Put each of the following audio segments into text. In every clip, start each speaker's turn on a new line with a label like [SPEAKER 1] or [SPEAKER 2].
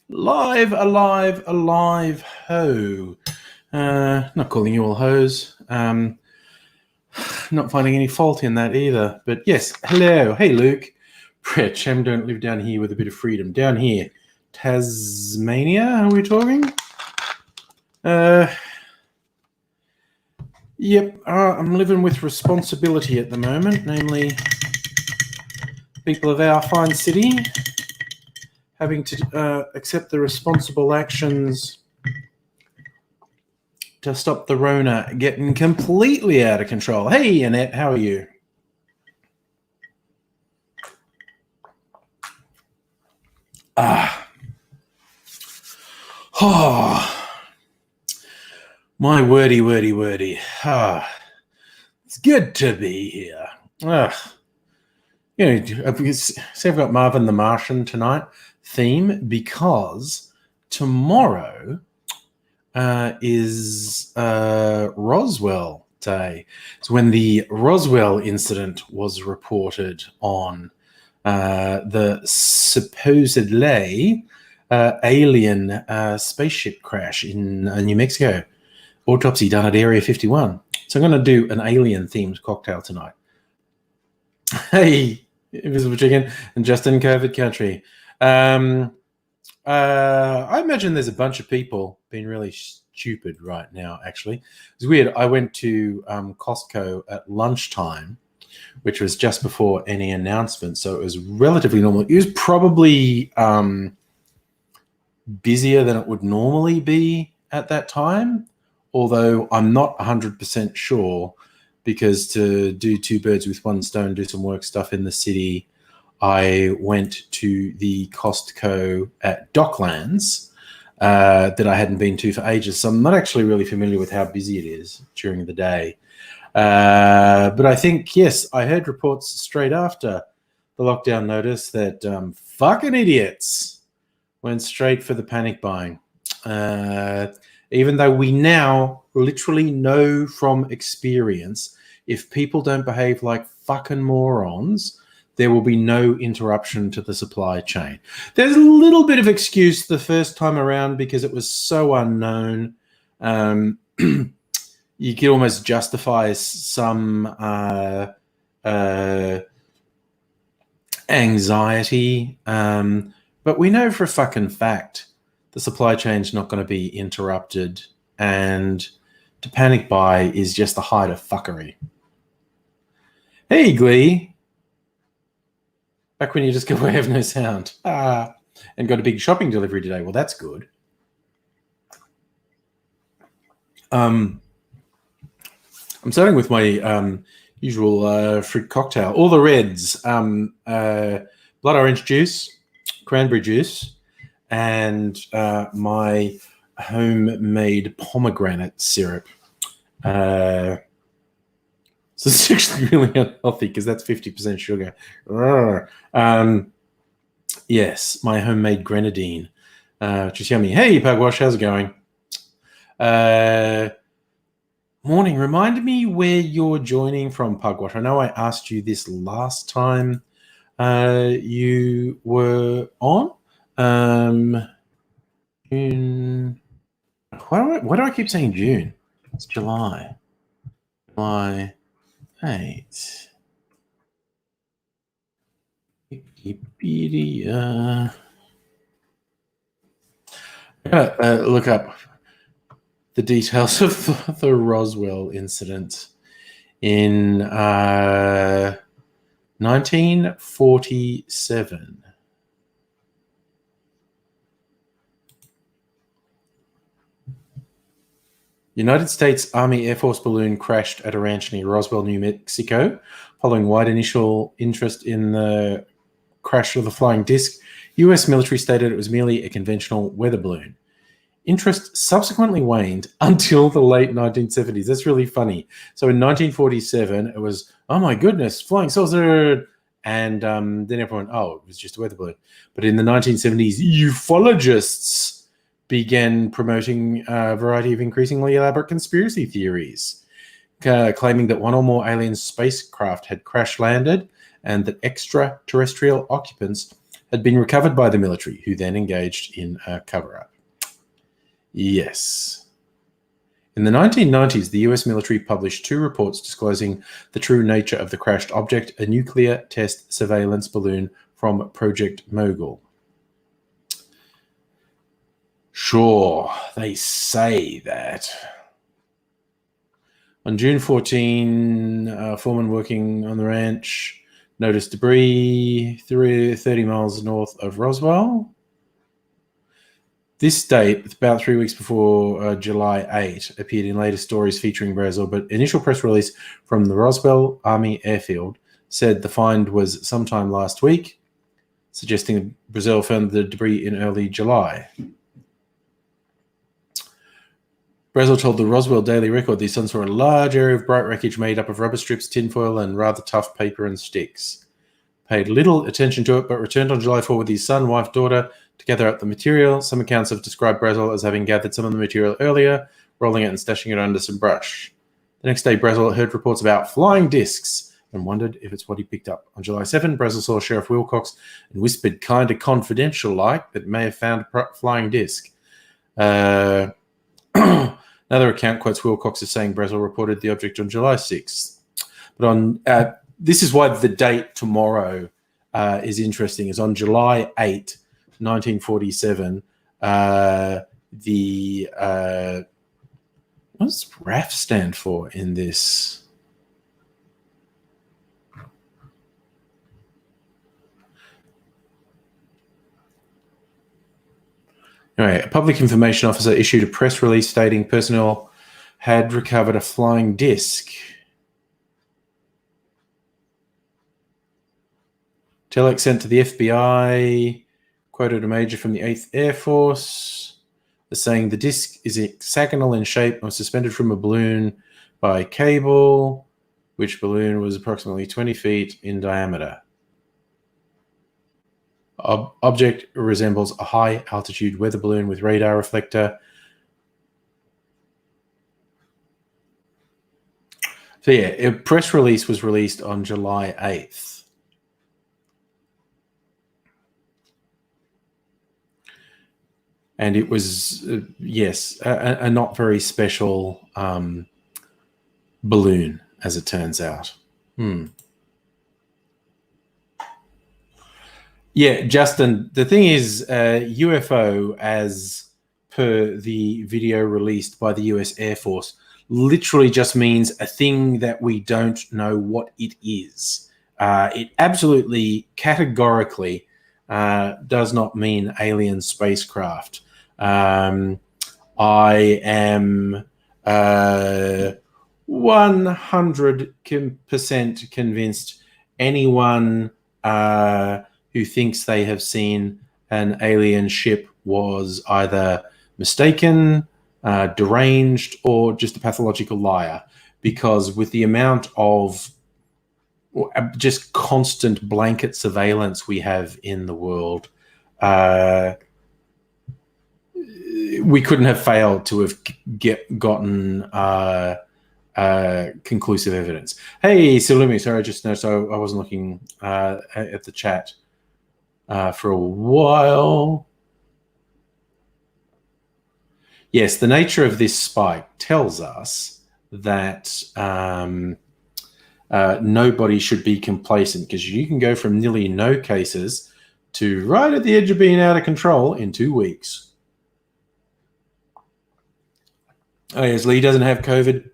[SPEAKER 1] Live, alive, alive, ho. Not calling you all hoes. Not finding any fault in that either. But yes, hello. Hey, Luke. Brett, Shem don't live down here with a bit of freedom. Down here. Tasmania, are we talking? Yep, I'm living with responsibility at the moment, namely people of our fine city having to accept the responsible actions to stop the rona getting completely out of control. Hey, Annette, how are you? Oh, my wordy. It's good to be here. I've got Marvin the Martian tonight theme because tomorrow is Roswell Day. It's when the Roswell incident was reported on, the supposedly alien spaceship crash in New Mexico. Autopsy done at Area 51. So I'm going to do an alien-themed cocktail tonight. Hey, Invisible Chicken and Justin COVID Country. I imagine there's a bunch of people being really stupid right now, actually. It's weird. I went to Costco at lunchtime, which was just before any announcement, so it was relatively normal. It was probably busier than it would normally be at that time, although I'm not 100% sure, because to do two birds with one stone, do some work stuff in the city, I went to the Costco at Docklands that I hadn't been to for ages. So I'm not actually really familiar with how busy it is during the day. But I think, yes, I heard reports straight after the lockdown notice that fucking idiots went straight for the panic buying. Even though we now literally know from experience, if people don't behave like fucking morons, there will be no interruption to the supply chain. There's a little bit of excuse the first time around because it was so unknown. You could almost justify some anxiety. But we know for a fucking fact the supply chain's not going to be interrupted, and to panic buy is just the height of fuckery. Hey, Glee. Back when you just go away, have no sound. And got a big shopping delivery today. Well, that's good. I'm starting with my usual fruit cocktail. All the reds. Blood orange juice, cranberry juice, and my homemade pomegranate syrup. So it's actually really unhealthy because that's 50% sugar. Yes, my homemade grenadine, which is yummy. Hey, Pugwash, how's it going? Morning. Remind me where you're joining from, Pugwash. I know I asked you this last time you were on. June. Why do I keep saying June? It's July. July 8. Wikipedia. Look up the details of the Roswell incident in 1947. United States Army Air Force balloon crashed at a ranch near Roswell, New Mexico. Following wide initial interest in the crash of the flying disc, U.S. military stated it was merely a conventional weather balloon. Interest subsequently waned until the late 1970s. That's really funny. So in 1947, it was, oh my goodness, flying saucer. And then everyone, oh, it was just a weather balloon. But in the 1970s, ufologists began promoting a variety of increasingly elaborate conspiracy theories, claiming that one or more alien spacecraft had crash landed and that extraterrestrial occupants had been recovered by the military, who then engaged in a cover-up. Yes. In the 1990s, the US military published 2 reports disclosing the true nature of the crashed object, a nuclear test surveillance balloon from Project Mogul. Sure, they say that. On June 14, a foreman working on the ranch noticed debris 30 miles north of Roswell. This date, about 3 weeks before July 8, appeared in later stories featuring Brazil, but initial press release from the Roswell Army Airfield said the find was sometime last week, suggesting Brazil found the debris in early July. Brazil told the Roswell Daily Record these sons saw a large area of bright wreckage made up of rubber strips, tinfoil, and rather tough paper and sticks. Paid little attention to it, but returned on July 4 with his son, wife, daughter to gather up the material. Some accounts have described Brazil as having gathered some of the material earlier, rolling it and stashing it under some brush. The next day, Brazil heard reports about flying discs and wondered if it's what he picked up. On July 7, Brazil saw Sheriff Wilcox and whispered kind of confidential-like that may have found a flying disc. Another account quotes Wilcox as saying Brazil reported the object on July 6th. But on this is why the date tomorrow is interesting. Is on July 8, 1947. What does RAF stand for in this? Anyway, a public information officer issued a press release stating personnel had recovered a flying disc. Telex sent to the FBI, quoted a major from the 8th Air Force, as saying the disc is hexagonal in shape and was suspended from a balloon by cable, which balloon was approximately 20 feet in diameter. Object resembles a high-altitude weather balloon with radar reflector. So yeah, a press release was released on July 8th. And it was, yes, a not very special balloon, as it turns out. Yeah, Justin, the thing is, UFO, as per the video released by the US Air Force, literally just means a thing that we don't know what it is. It absolutely, categorically does not mean alien spacecraft. I am 100% convinced anyone who thinks they have seen an alien ship was either mistaken, deranged, or just a pathological liar. Because with the amount of just constant blanket surveillance we have in the world, we couldn't have failed to have gotten conclusive evidence. Hey, Salumi, sorry, I just noticed I wasn't looking at the chat for a while. Yes, the nature of this spike tells us that nobody should be complacent, because you can go from nearly no cases to right at the edge of being out of control in 2 weeks. Oh, yes, Lee doesn't have COVID.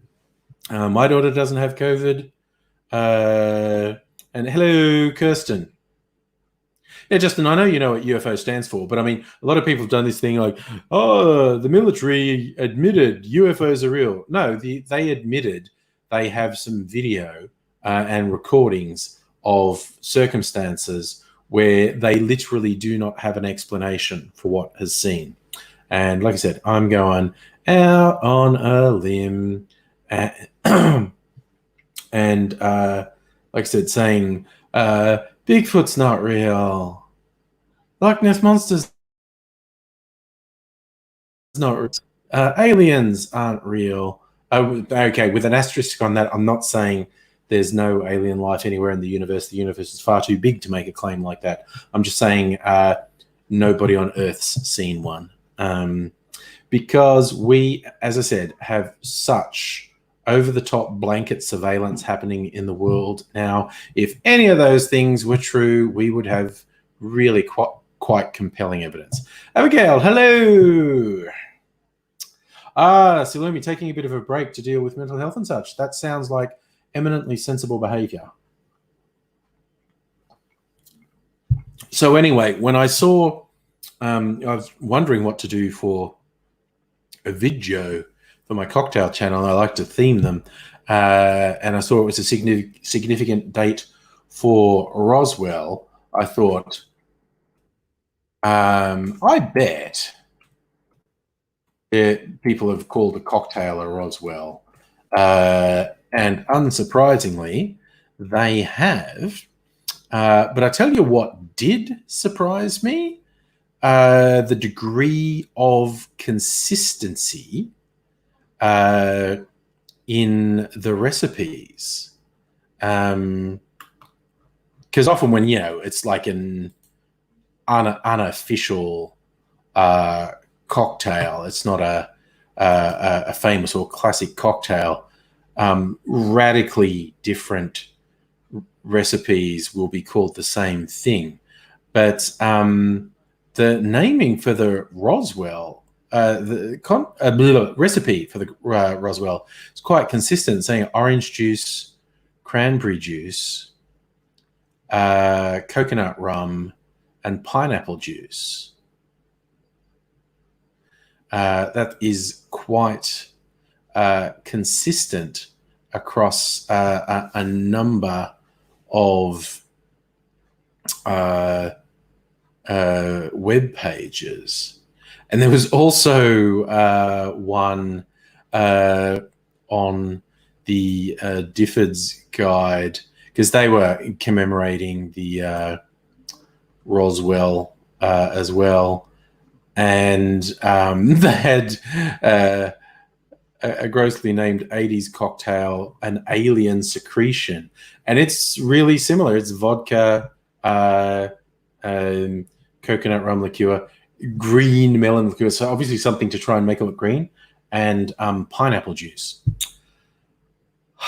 [SPEAKER 1] My daughter doesn't have COVID. And hello, Kirsten. Yeah, Justin, I know you know what UFO stands for, but I mean, a lot of people have done this thing like, oh, the military admitted UFOs are real. No, they admitted they have some video and recordings of circumstances where they literally do not have an explanation for what has seen. And like I said, I'm going out on a limb and like I said, saying Bigfoot's not real. Loch Ness Monster's not real. Aliens aren't real. Okay, with an asterisk on that, I'm not saying there's no alien life anywhere in the universe. The universe is far too big to make a claim like that. I'm just saying nobody on Earth's seen one. Because we, as I said, have such over-the-top blanket surveillance happening in the world now. If any of those things were true, we would have really quite compelling evidence. Abigail, hello. Salumi, taking a bit of a break to deal with mental health and such. That sounds like eminently sensible behavior. So anyway, when I saw, I was wondering what to do for a video for my cocktail channel. I like to theme them. And I saw it was a significant date for Roswell. I thought, I bet people have called a cocktail a Roswell. And unsurprisingly, they have. But I tell you what did surprise me, the degree of consistency in the recipes. Because often when, it's like an unofficial cocktail, it's not a famous or classic cocktail, radically different recipes will be called the same thing. But the naming for the Roswell, the recipe for the Roswell is quite consistent, saying orange juice, cranberry juice, coconut rum, and pineapple juice. That is quite consistent across a number of web pages. And there was also one on the Difford's Guide, because they were commemorating the Roswell as well. And they had a grossly named 80s cocktail, an alien secretion. And it's really similar. It's vodka, coconut rum liqueur, green melon liqueur, so obviously something to try and make it look green, and pineapple juice.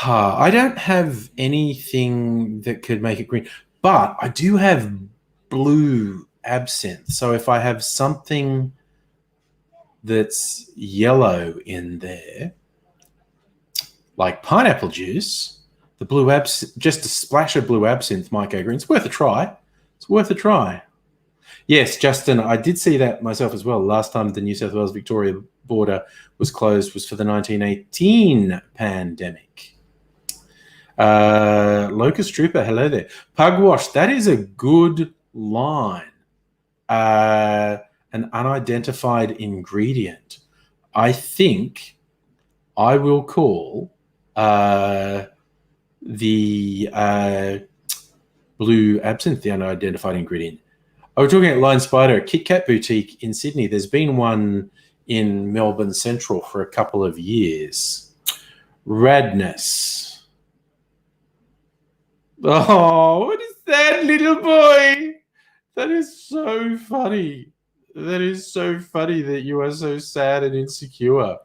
[SPEAKER 1] I don't have anything that could make it green, but I do have blue absinthe. So if I have something that's yellow in there, like pineapple juice, the blue absinthe, just a splash of blue absinthe might go green. It's worth a try. It's worth a try. Yes, Justin, I did see that myself as well. Last time the New South Wales-Victoria border was closed was for the 1918 pandemic. Locust Trooper, hello there. Pugwash, that is a good line. An unidentified ingredient. I think I will call the blue absinthe the unidentified ingredient. Oh, we're talking about Lion Spider, a Kit Kat boutique in Sydney. There's been one in Melbourne Central for a couple of years. Radness. Oh, what is that, little boy? That is so funny. That is so funny that you are so sad and insecure.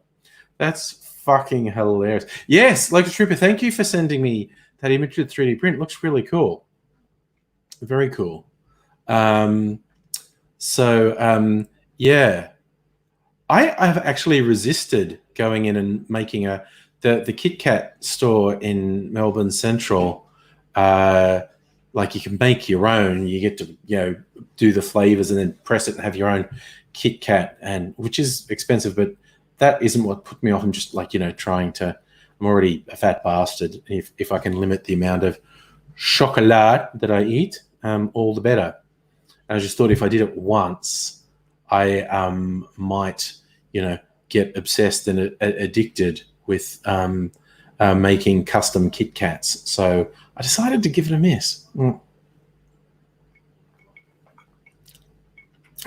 [SPEAKER 1] That's fucking hilarious. Yes, Locust Trooper, thank you for sending me that image with 3D print. It looks really cool. Very cool. Yeah. I've actually resisted going in and making the Kit Kat store in Melbourne Central. Like you can make your own. You get to do the flavors and then press it and have your own Kit Kat, and which is expensive, but that isn't what put me off. I'm just like trying to. I'm already a fat bastard. If I can limit the amount of chocolat that I eat, all the better. And I just thought if I did it once, I might get obsessed and addicted with making custom Kit Kats. So I decided to give it a miss.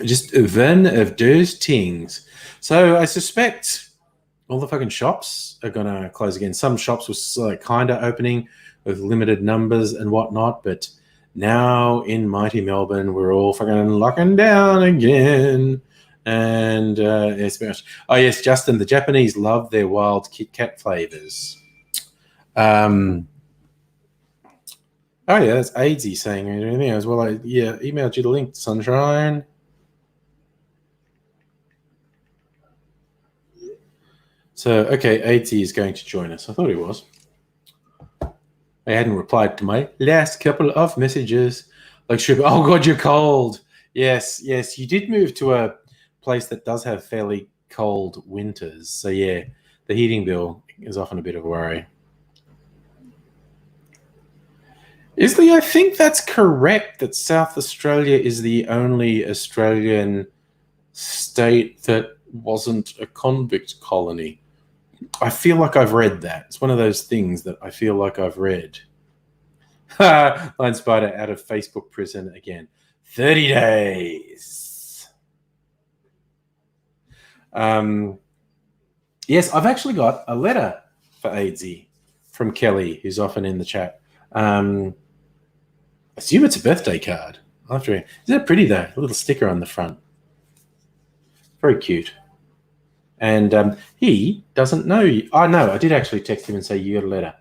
[SPEAKER 1] Just one of those things. So I suspect all the fucking shops are going to close again. Some shops were kind of opening with limited numbers and whatnot, but now in mighty Melbourne, we're all fucking locking down again. And yes, very much. Oh yes, Justin, the Japanese love their wild Kit Kat flavors. Oh yeah, that's AIDSy saying anything as well. Yeah, emailed you the link, Sunshine. So okay, AIDSy is going to join us. I thought he was. I hadn't replied to my last couple of messages. Like, oh God, you're cold. Yes, you did move to a place that does have fairly cold winters. So yeah, the heating bill is often a bit of a worry. I think that's correct that South Australia is the only Australian state that wasn't a convict colony. I feel like I've read that. It's one of those things that I feel like I've read. Line Spider out of Facebook prison again. 30 days. Yes, I've actually got a letter for AIDSy from Kelly, who's often in the chat. I assume it's a birthday card. Isn't that pretty though? A little sticker on the front. Very cute. And he doesn't know you. Oh, no, I did actually text him and say you got a letter.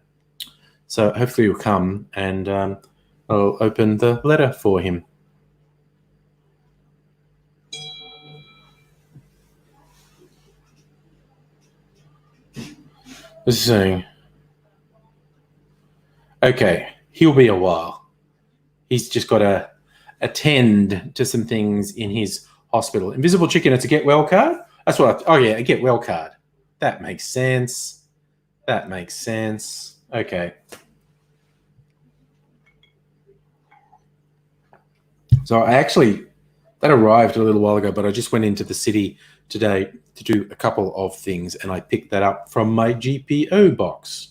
[SPEAKER 1] So hopefully he'll come and I'll open the letter for him. What's he saying? Okay, he'll be a while. He's just got to attend to some things in his hospital. Invisible Chicken, it's a get well card? That's what a get well card. That makes sense. Okay. So that arrived a little while ago, but I just went into the city today to do a couple of things, and I picked that up from my GPO box.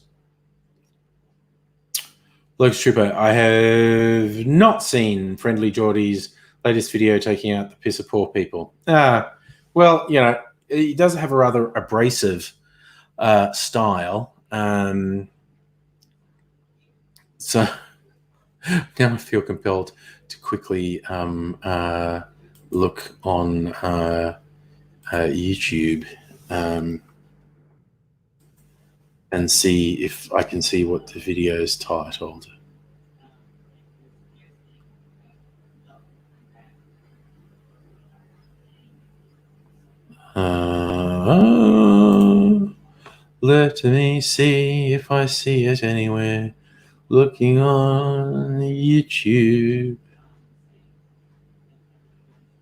[SPEAKER 1] Locust Trooper, I have not seen Friendly Geordie's latest video taking out the piss of poor people. Well, he does have a rather abrasive style. So now I feel compelled to quickly look on YouTube and see if I can see what the video is titled. Let me see if I see it anywhere. Looking on YouTube.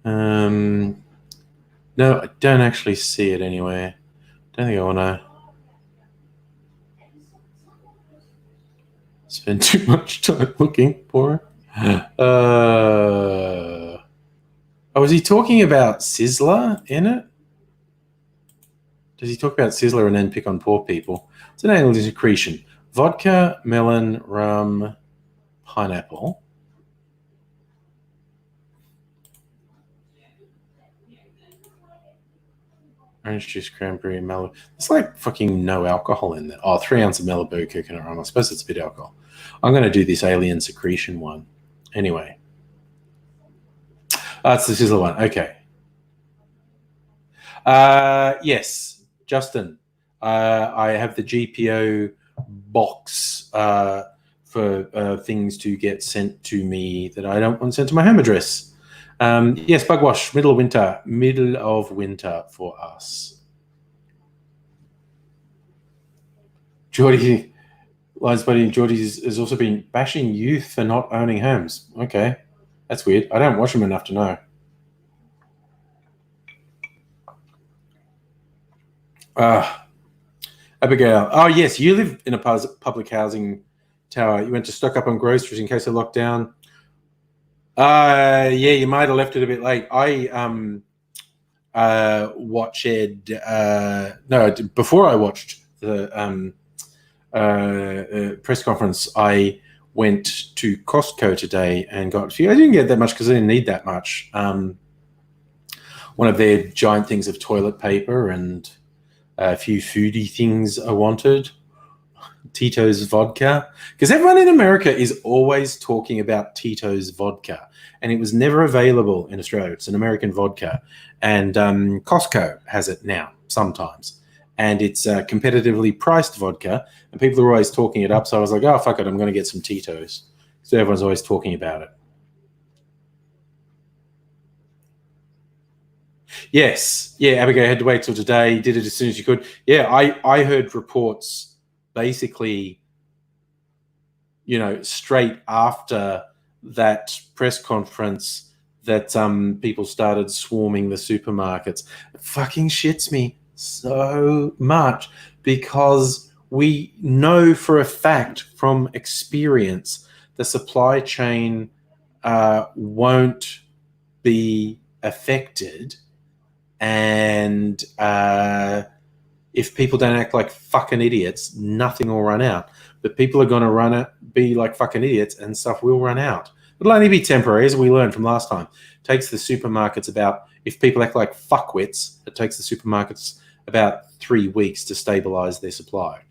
[SPEAKER 1] No, I don't actually see it anywhere. Don't think I want to spend too much time looking for it. Was he talking about Sizzler in it? Does he talk about Sizzler and then pick on poor people? It's an anal secretion. Vodka, melon, rum, pineapple. Orange juice, cranberry, Malibu. There's like fucking no alcohol in there. 3 ounces of Malibu coconut rum. I suppose it's a bit of alcohol. I'm going to do this alien secretion one. Anyway. It's the Sizzler one. Okay. Yes. Justin, I have the GPO box for things to get sent to me that I don't want sent to my home address. Yes, Bugwash, middle of winter for us. Geordie, Lions Buddy and Geordie has also been bashing youth for not owning homes. Okay, that's weird. I don't watch them enough to know. Abigail. Oh, yes, you live in a public housing tower. You went to stock up on groceries in case of lockdown. Yeah, you might have left it a bit late. I before I watched the press conference, I went to Costco today and got a few. I didn't get that much because I didn't need that much. One of their giant things of toilet paper and a few foodie things I wanted. Tito's vodka, because everyone in America is always talking about Tito's vodka, and it was never available in Australia. It's an American vodka, and Costco has it now sometimes, and it's competitively priced vodka, and people are always talking it up. So I was like, oh, fuck it, I'm going to get some Tito's. So everyone's always talking about it. Yes. Yeah, Abigail had to wait till today, did it as soon as you could. Yeah, I heard reports basically, straight after that press conference that people started swarming the supermarkets. It fucking shits me so much because we know for a fact from experience the supply chain won't be affected, and if people don't act like fucking idiots, nothing will run out. But people are going to be like fucking idiots, and stuff will run out. It'll only be temporary, as we learned from last time. It takes the supermarkets if people act like fuckwits, it takes the supermarkets about 3 weeks to stabilize their supply.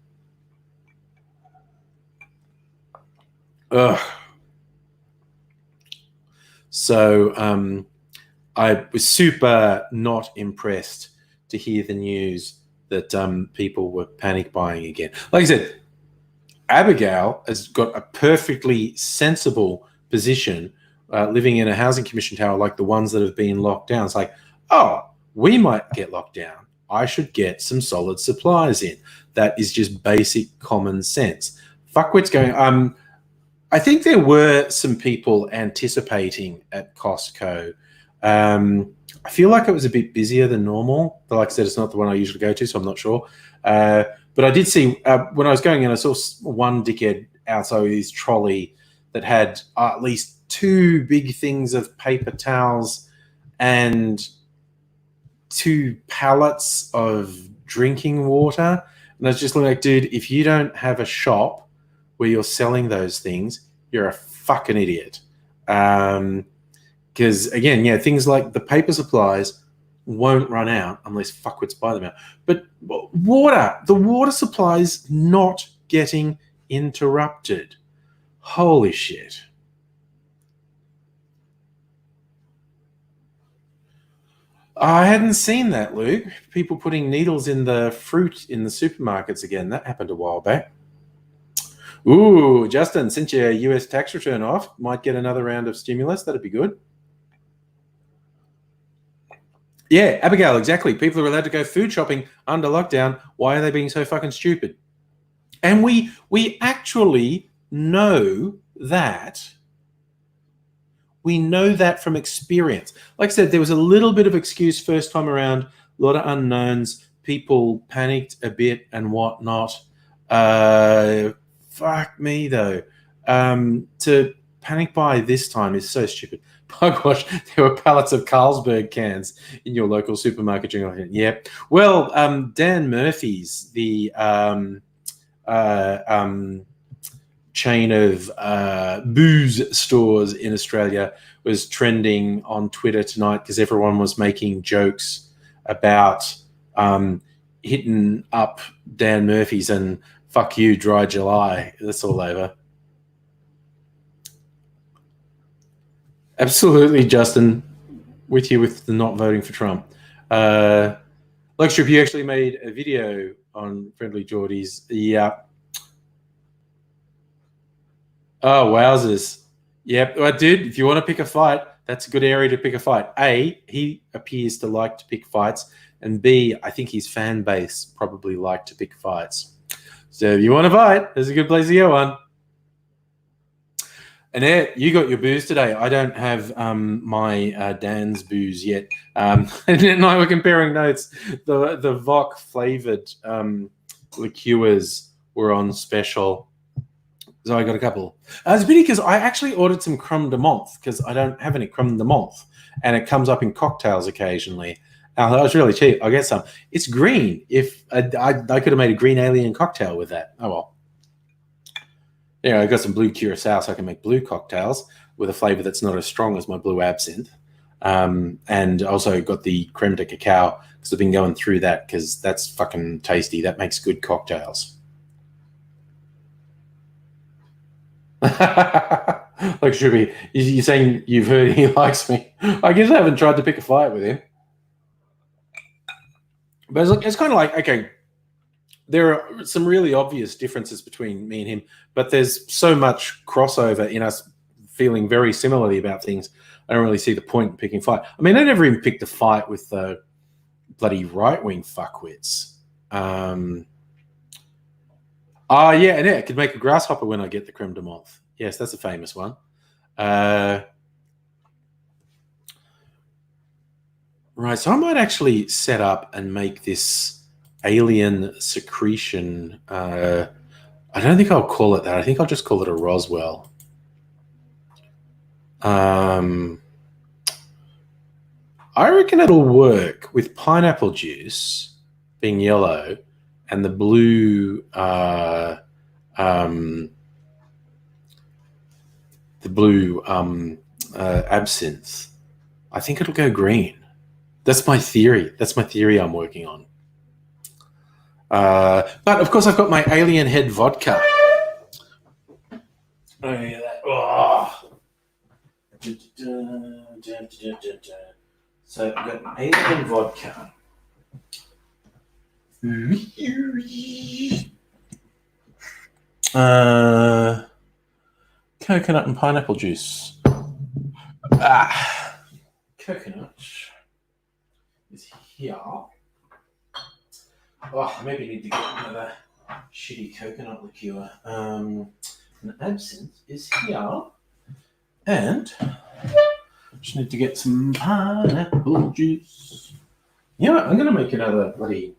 [SPEAKER 1] Ugh. So I was super not impressed to hear the news that people were panic buying again. Like I said, Abigail has got a perfectly sensible position living in a housing commission tower like the ones that have been locked down. It's like, oh, we might get locked down. I should get some solid supplies in. That is just basic common sense. Fuckwit's going, I think there were some people anticipating at Costco. I feel like it was a bit busier than normal. But like I said, it's not the one I usually go to, so I'm not sure. But I did see, when I was going in, I saw one dickhead outside with his trolley that had at least 2 big things of paper towels and 2 pallets of drinking water. And I was just like, dude, if you don't have a shop where you're selling those things, you're a fucking idiot. Because, again, things like the paper supplies won't run out unless fuckwits buy them out. But the water supply is not getting interrupted. Holy shit. I hadn't seen that, Luke. People putting needles in the fruit in the supermarkets again. That happened a while back. Ooh, Justin, since your US tax return off, might get another round of stimulus. That'd be good. Yeah, Abigail, exactly. People are allowed to go food shopping under lockdown. Why are they being so fucking stupid? And we actually know that. We know that from experience. Like I said, there was a little bit of excuse first time around, a lot of unknowns. People panicked a bit and whatnot. Fuck me, though. To panic buy this time is so stupid. Oh gosh, there were pallets of Carlsberg cans in your local supermarket. Yeah. Well, Dan Murphy's, the chain of booze stores in Australia, was trending on Twitter tonight because everyone was making jokes about hitting up Dan Murphy's and fuck you, dry July. That's all over. Absolutely, Justin. With you with the not voting for Trump. Luxtrip, you actually made a video on Friendly Geordies. Yeah. Oh, wowzers. Yep. Well, dude, if you want to pick a fight, that's a good area to pick a fight. A, he appears to like to pick fights. And B, I think his fan base probably like to pick fights. So if you want to fight, there's a good place to go on. Annette, you got your booze today. I don't have my Dan's booze yet. And I were comparing notes. The Voc flavored liqueurs were on special. So I got a couple. It's a pity because I actually ordered some creme de menthe because I don't have any creme de menthe. And it comes up in cocktails occasionally. I thought it was really cheap. I'll get some. It's green. If I could have made a green alien cocktail with that. Oh, well. I got some blue curacao, so I can make blue cocktails with a flavor that's not as strong as my blue absinthe. And also got the creme de cacao because I've been going through that because that's fucking tasty. That makes good cocktails. Like, should be. You're saying you've heard he likes me. I guess I haven't tried to pick a fight with him. But it's kind of like, okay, there are some really obvious differences between me and him, but there's so much crossover in us feeling very similarly about things. I don't really see the point in picking a fight. I mean, I never even picked a fight with the bloody right-wing fuckwits. Yeah, and I could make a grasshopper when I get the creme de menthe. Yes, that's a famous one. Right, so I might actually set up and make this alien secretion. I don't think I'll call it that. I think I'll just call it a Roswell. I reckon it'll work with pineapple juice being yellow and the blue absinthe. I think it'll go green. That's my theory. That's my theory I'm working on. But of course, I've got my alien head vodka. Oh yeah, that. Oh. So I've got alien vodka. Coconut and pineapple juice. Coconut is here. Oh, maybe I need to get another shitty coconut liqueur. And absinthe is here. And just need to get some pineapple juice. You know what? I'm going to make another bloody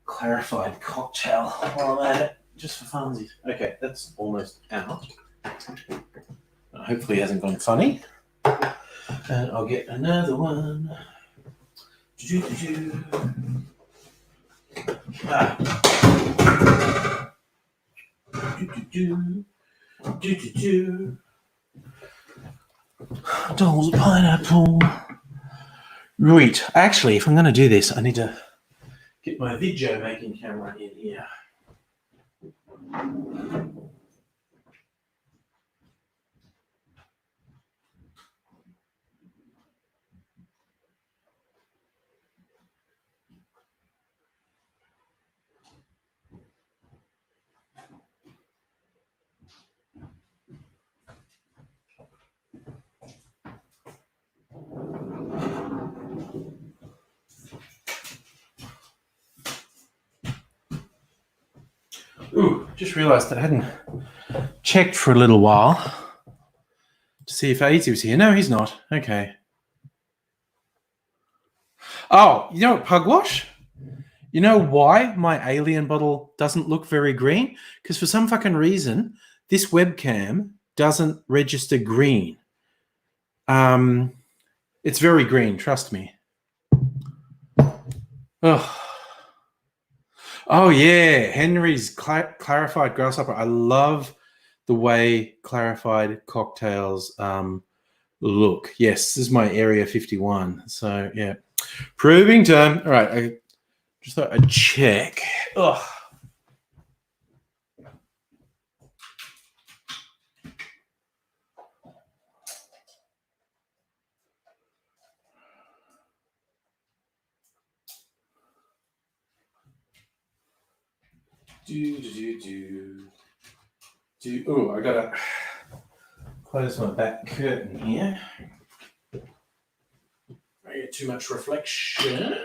[SPEAKER 1] clarified cocktail while I'm at it, just for funsies. Okay, that's almost out. Hopefully it hasn't gone funny. And I'll get another one. Dolls of pineapple. Right. Actually, if I'm going to do this, I need to get my video making camera in here. Ooh, just realised that I hadn't checked for a little while to see if AZ was here. No, he's not. Okay. Oh, you know what, Pugwash? You know why my alien bottle doesn't look very green? Because for some fucking reason, this webcam doesn't register green. It's very green, trust me. Oh yeah, Henry's clarified grasshopper. I love the way clarified cocktails look. Yes, this is my Area 51. So yeah, proving time. All right, I just thought I'd check. Ugh. Oh, I gotta close my back curtain here. I get too much reflection.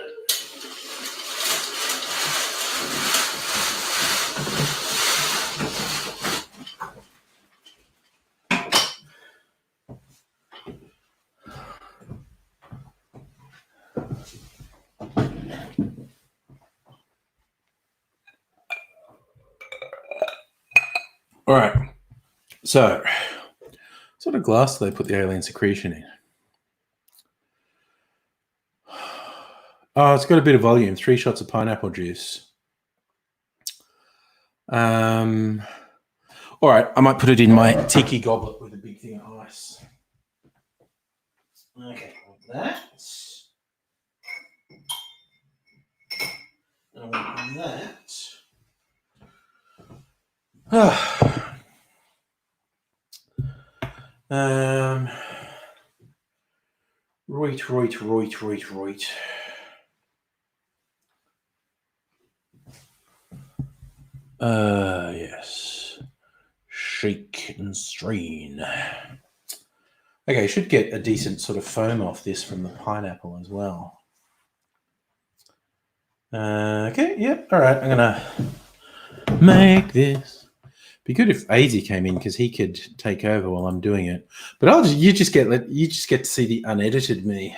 [SPEAKER 1] All right. So, what sort of glass do they put the alien secretion in? Oh, it's got a bit of volume. 3 shots of pineapple juice. All right. I might put it in my tiki goblet with a big thing of ice. Okay, like that. And like that. Right. Yes. Shake and strain. Okay, should get a decent sort of foam off this from the pineapple as well. Okay, yeah, all right. I'm gonna make this. Be good if AZ came in because he could take over while I'm doing it. But you just get to see the unedited me.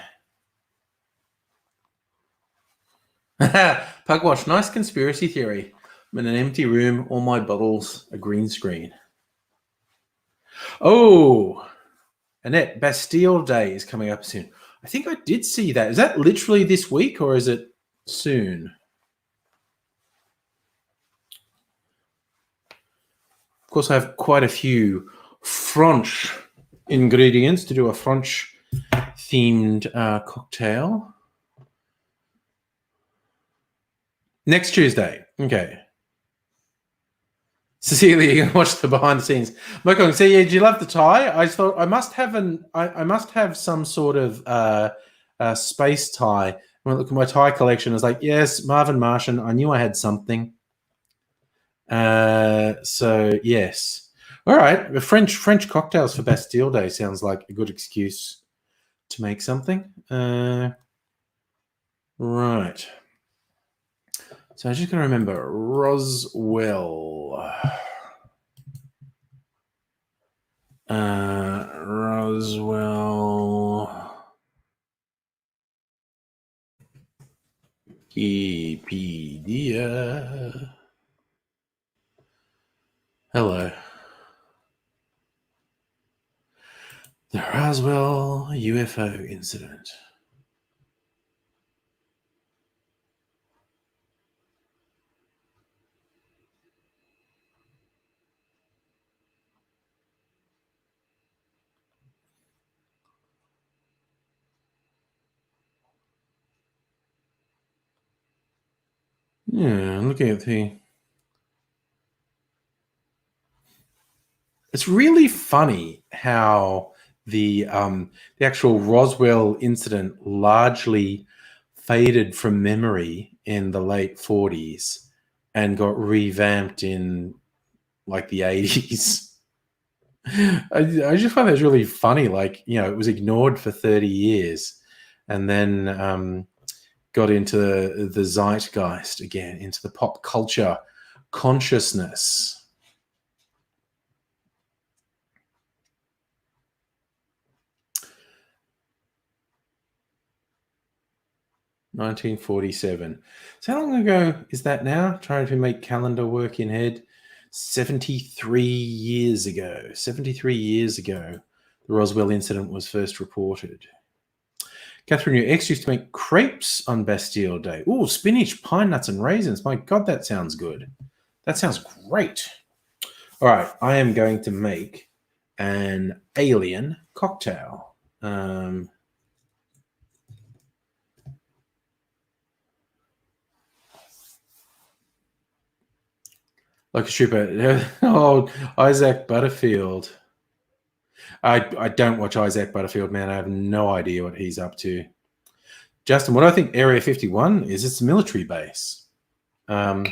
[SPEAKER 1] Pugwash, nice conspiracy theory. I'm in an empty room, all my bottles, a green screen. Oh, Annette, Bastille Day is coming up soon. I think I did see that. Is that literally this week or is it soon? Of course, I have quite a few French ingredients to do a French themed cocktail. Next Tuesday. Okay. Cecilia, you can watch the behind the scenes. Michael, so yeah, do you love the tie? I thought I must have some sort of space tie. When I look at my tie collection, I was like, yes, Marvin Martian. I knew I had something. So yes. All right. The French cocktails for Bastille Day sounds like a good excuse to make something. Right. So I'm just going to remember Roswell. Roswell. Wikipedia. Hello. The Roswell UFO incident. Yeah, I'm looking at the. It's really funny how the actual Roswell incident largely faded from memory in the late 40s and got revamped in like the 80s. I just find that really funny. Like, you know, it was ignored for 30 years and then got into the zeitgeist again, into the pop culture consciousness. $1947. So how long ago is that now? Trying to make calendar work in head. 73 years ago. 73 years ago, the Roswell incident was first reported. Catherine, your ex used to make crepes on Bastille Day. Ooh, spinach, pine nuts, and raisins. My God, that sounds good. That sounds great. All right, I am going to make an alien cocktail. Like a stripper. Oh, Isaac Butterfield. I don't watch Isaac Butterfield, man. I have no idea what he's up to. Justin, what do I think Area 51 is? It's a military base. They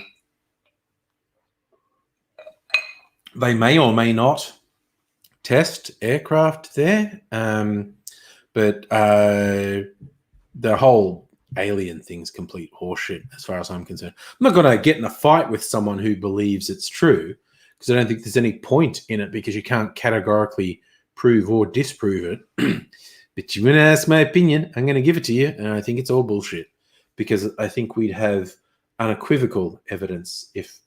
[SPEAKER 1] may or may not test aircraft there, but the whole alien thing's complete horseshit as far as I'm concerned. I'm not going to get in a fight with someone who believes it's true because I don't think there's any point in it because you can't categorically prove or disprove it. But you want to ask my opinion, I'm going to give it to you, and I think it's all bullshit because I think we'd have unequivocal evidence if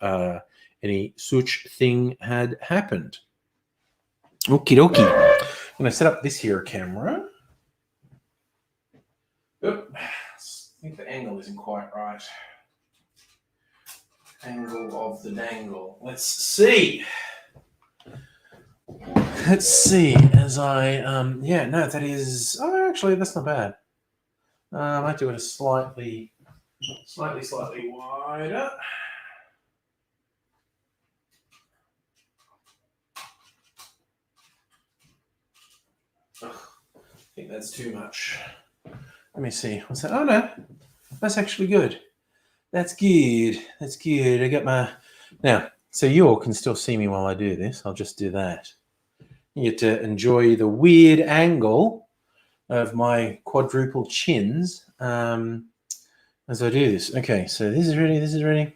[SPEAKER 1] any such thing had happened. Okie dokie. I'm going to set up this here camera. Oop. I think the angle isn't quite right. Angle of the dangle. Let's see. Let's see, as I, yeah, no, that is, oh, actually, that's not bad. I might do it a slightly wider. Ugh, I think that's too much. Let me see. What's that? Oh, no, that's actually good. That's good. That's good. I got my, now, so you all can still see me while I do this. I'll just do that. You get to enjoy the weird angle of my quadruple chins as I do this. Okay, so this is ready. This is ready.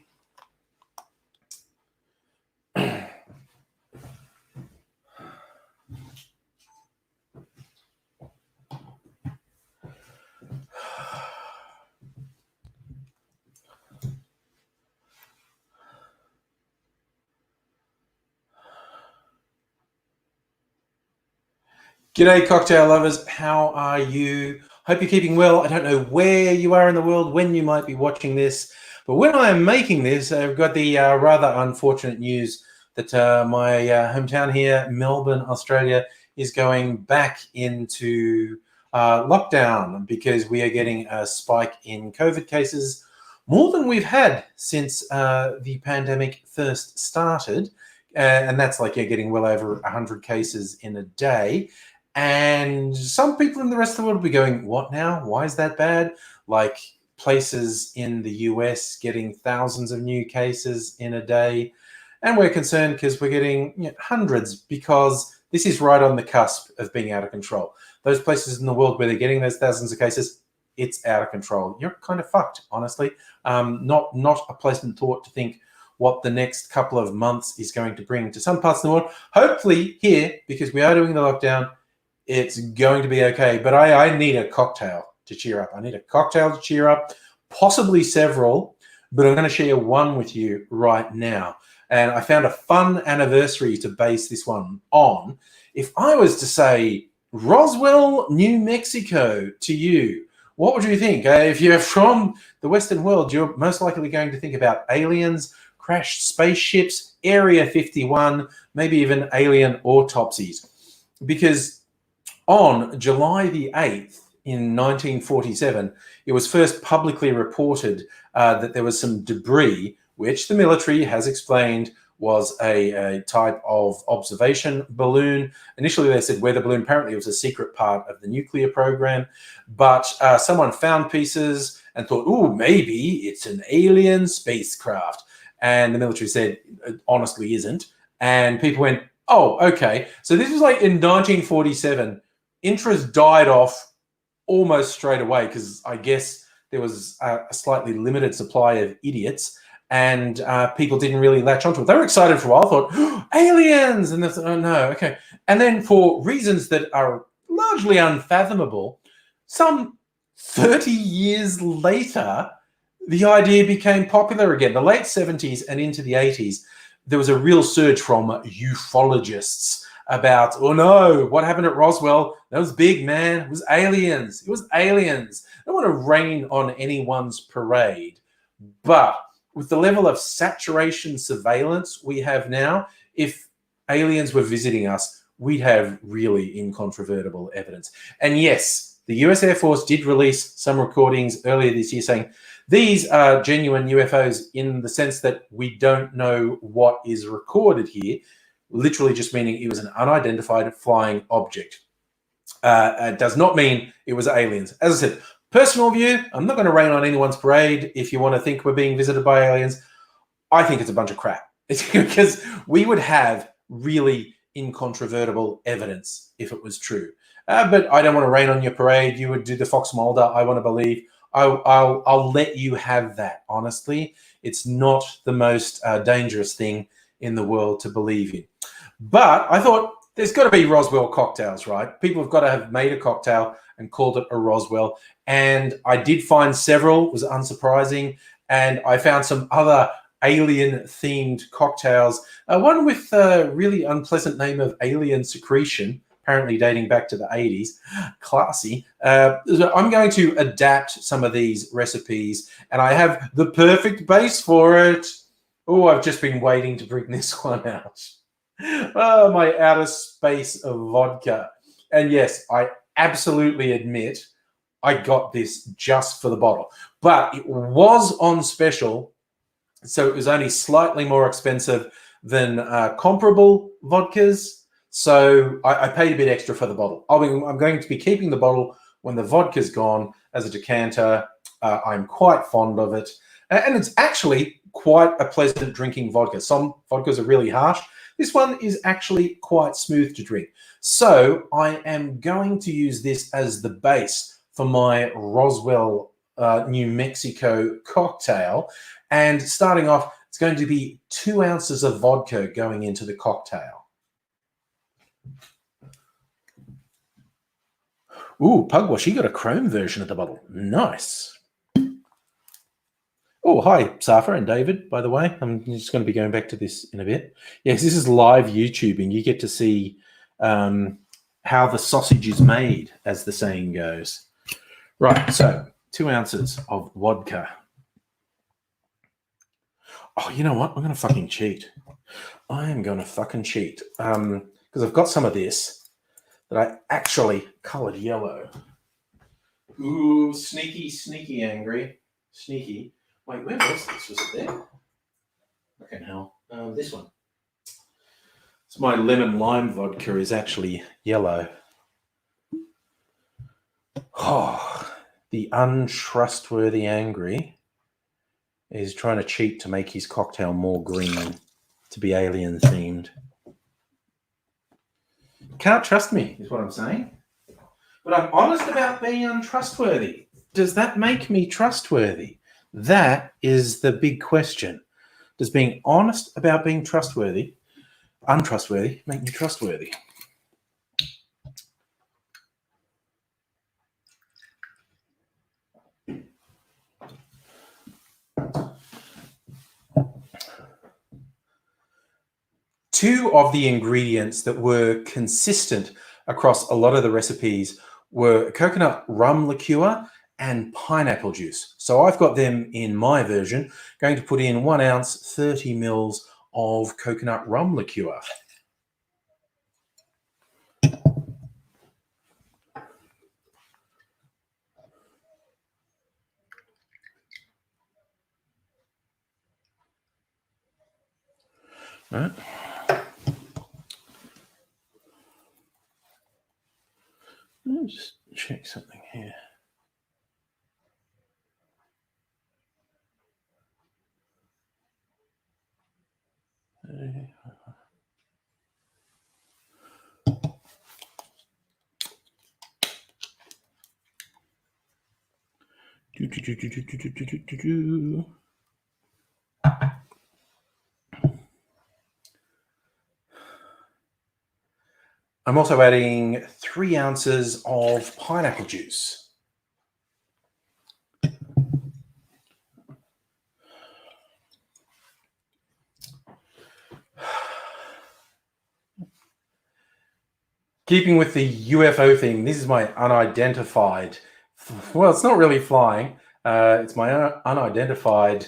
[SPEAKER 1] G'day, cocktail lovers. How are you? Hope you're keeping well. I don't know where you are in the world, when you might be watching this, but when I am making this, I've got the rather unfortunate news that my hometown here, Melbourne, Australia, is going back into lockdown because we are getting a spike in COVID cases, more than we've had since the pandemic first started. And that's like you're getting well over 100 cases in a day. And some people in the rest of the world will be going, what now? Why is that bad? Like places in the US getting thousands of new cases in a day. And we're concerned because we're getting hundreds, because this is right on the cusp of being out of control. Those places in the world where they're getting those thousands of cases, it's out of control. You're kind of fucked, honestly. Not a pleasant thought to think what the next couple of months is going to bring to some parts of the world. Hopefully here, because we are doing the lockdown, it's going to be okay. But I need a cocktail to cheer up. I need a cocktail to cheer up, possibly several, but I'm going to share one with you right now. And I found a fun anniversary to base this one on. If I was to say Roswell, New Mexico to you, what would you think? If you're from the Western world, you're most likely going to think about aliens, crashed spaceships, Area 51, maybe even alien autopsies. Because on July the 8th in 1947, it was first publicly reported that there was some debris, which the military has explained was a type of observation balloon. Initially, they said weather balloon. Apparently, it was a secret part of the nuclear program. But someone found pieces and thought, oh, maybe it's an alien spacecraft. And the military said, it honestly isn't. And people went, oh, okay. So this was like in 1947. Interest died off almost straight away because I guess there was a slightly limited supply of idiots, and people didn't really latch onto it. They were excited for a while, thought, oh, aliens! And they thought, oh, no, okay. And then for reasons that are largely unfathomable, some 30 years later, the idea became popular again. The late 70s and into the 80s, there was a real surge from ufologists about, oh no, what happened at Roswell? That was big, man. It was aliens. It was aliens. I don't want to rain on anyone's parade, but with the level of saturation surveillance we have now, if aliens were visiting us, we'd have really incontrovertible evidence. And yes, the US Air Force did release some recordings earlier this year saying these are genuine UFOs in the sense that we don't know what is recorded here, literally just meaning it was an unidentified flying object. It does not mean it was aliens. As I said, personal view, I'm not going to rain on anyone's parade. If you want to think we're being visited by aliens, I think it's a bunch of crap. It's because we would have really incontrovertible evidence if it was true. But I don't want to rain on your parade. You would do the Fox Mulder, I want to believe. I'll let you have that, honestly. It's not the most dangerous thing in the world to believe in. But I thought there's got to be Roswell cocktails, right? People have got to have made a cocktail and called it a Roswell. And I did find several, it was unsurprising. And I found some other alien-themed cocktails. One with a really unpleasant name of Alien Secretion, apparently dating back to the 80s. Classy. I'm going to adapt some of these recipes, and I have the perfect base for it. Oh, I've just been waiting to bring this one out. Oh, my outer space of vodka. And yes, I absolutely admit I got this just for the bottle, but it was on special, so it was only slightly more expensive than comparable vodkas. So I paid a bit extra for the bottle. I'm going to be keeping the bottle when the vodka's gone as a decanter. I'm quite fond of it. And it's actually quite a pleasant drinking vodka. Some vodkas are really harsh. This one is actually quite smooth to drink. So I am going to use this as the base for my Roswell, New Mexico cocktail. And starting off, it's going to be 2 ounces of vodka going into the cocktail. Ooh, Pugwash, you got a chrome version of the bottle. Nice. Oh, hi, Safa and David, by the way. I'm just going to be going back to this in a bit. Yes, this is live YouTubing. You get to see how the sausage is made, as the saying goes. Right, so 2 ounces of vodka. Oh, you know what? I'm going to fucking cheat. I am going to fucking cheat because I've got some of this that I actually colored yellow. Ooh, sneaky, sneaky angry. Sneaky. Wait, where was this? Was it there? Okay, hell. This one. So my lemon lime vodka is actually yellow. Oh, the untrustworthy angry is trying to cheat to make his cocktail more green, to be alien themed. Can't trust me, is what I'm saying. But I'm honest about being untrustworthy. Does that make me trustworthy? That is the big question. Does being honest about being untrustworthy, make me trustworthy? Two of the ingredients that were consistent across a lot of the recipes were coconut rum liqueur and pineapple juice. So I've got them in my version. Going to put in 1 ounce, 30 mils of coconut rum liqueur. All right. Let me just check something here. I'm also adding 3 ounces of pineapple juice. Keeping with the UFO theme, this is my unidentified, well, it's not really flying. It's my unidentified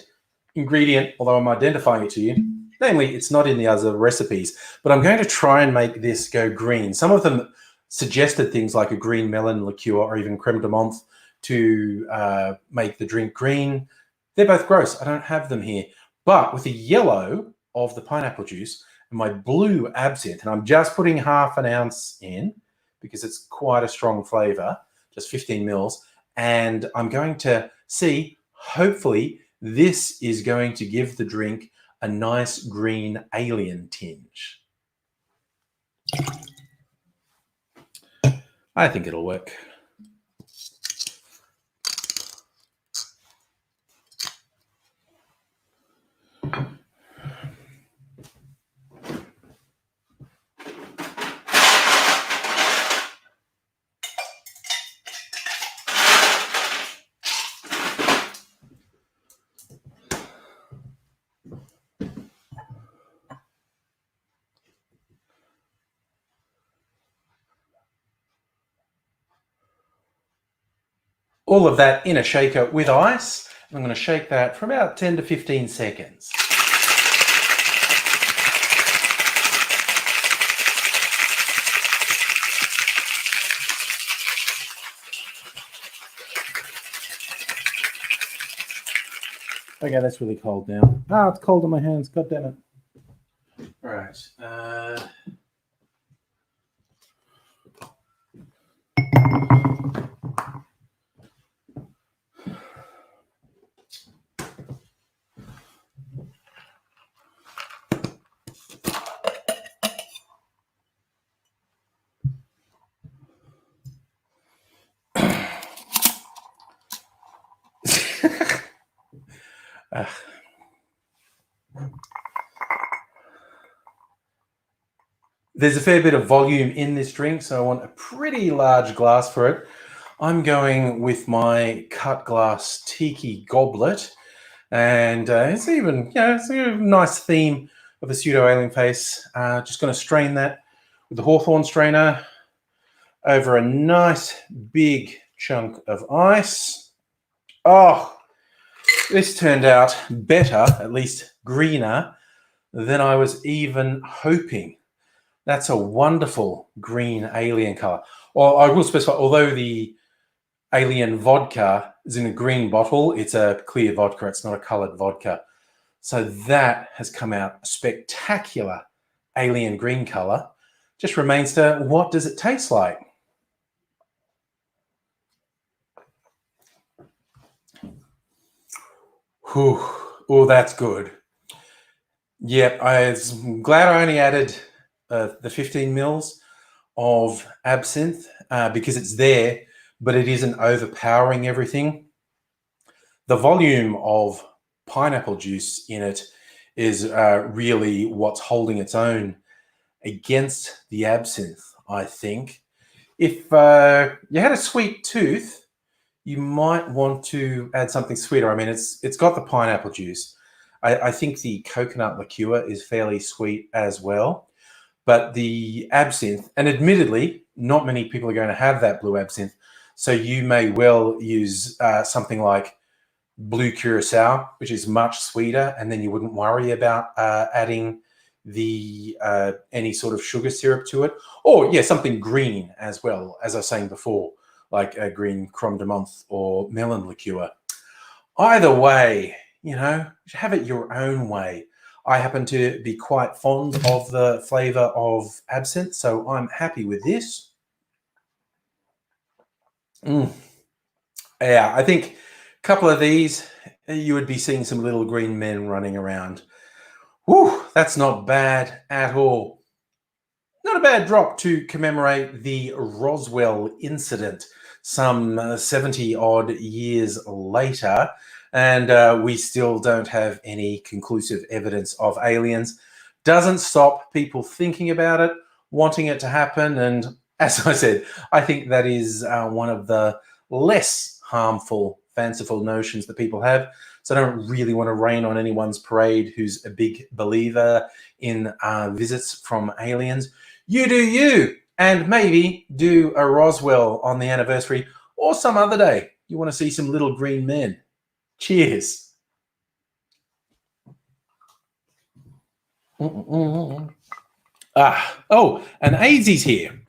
[SPEAKER 1] ingredient, although I'm identifying it to you. Namely, it's not in the other recipes, but I'm going to try and make this go green. Some of them suggested things like a green melon liqueur or even creme de menthe to make the drink green. They're both gross. I don't have them here. But with the yellow of the pineapple juice and my blue absinthe, and I'm just putting 1/2 ounce in because it's quite a strong flavor, just 15 mils, and I'm going to see, hopefully, this is going to give the drink a nice green alien tinge. I think it'll work. All of that in a shaker with ice. I'm going to shake that for about 10 to 15 seconds. Okay, that's really cold now. Ah, it's cold on my hands. God damn it. All right. There's a fair bit of volume in this drink, so I want a pretty large glass for it. I'm going with my cut glass tiki goblet, and it's even, it's a nice theme of a pseudo alien face. Just going to strain that with the Hawthorne strainer over a nice big chunk of ice. Oh, this turned out better, at least greener, than I was even hoping. That's a wonderful green alien color. Well, I will specify, although the alien vodka is in a green bottle, it's a clear vodka. It's not a colored vodka. So that has come out a spectacular alien green color. Just remains to, what does it taste like? Whew. Oh, that's good. Yep, I'm glad I only added the 15 mils of absinthe because it's there, but it isn't overpowering everything. The volume of pineapple juice in it is really what's holding its own against the absinthe, I think. If you had a sweet tooth, you might want to add something sweeter. I mean, it's got the pineapple juice. I think the coconut liqueur is fairly sweet as well. But the absinthe, and admittedly, not many people are going to have that blue absinthe. So you may well use something like blue curacao, which is much sweeter, and then you wouldn't worry about adding the any sort of sugar syrup to it. Or, yeah, something green as well, as I was saying before, like a green creme de menthe or melon liqueur. Either way, have it your own way. I happen to be quite fond of the flavor of absinthe, so I'm happy with this. Yeah, I think a couple of these, you would be seeing some little green men running around. Whew, that's not bad at all. Not a bad drop to commemorate the Roswell incident some 70 odd years later. And we still don't have any conclusive evidence of aliens. Doesn't stop people thinking about it, wanting it to happen. And as I said, I think that is one of the less harmful, fanciful notions that people have. So I don't really want to rain on anyone's parade who's a big believer in visits from aliens. You do you, and maybe do a Roswell on the anniversary or some other day. You want to see some little green men. Cheers. Oh, and Aizzy's here.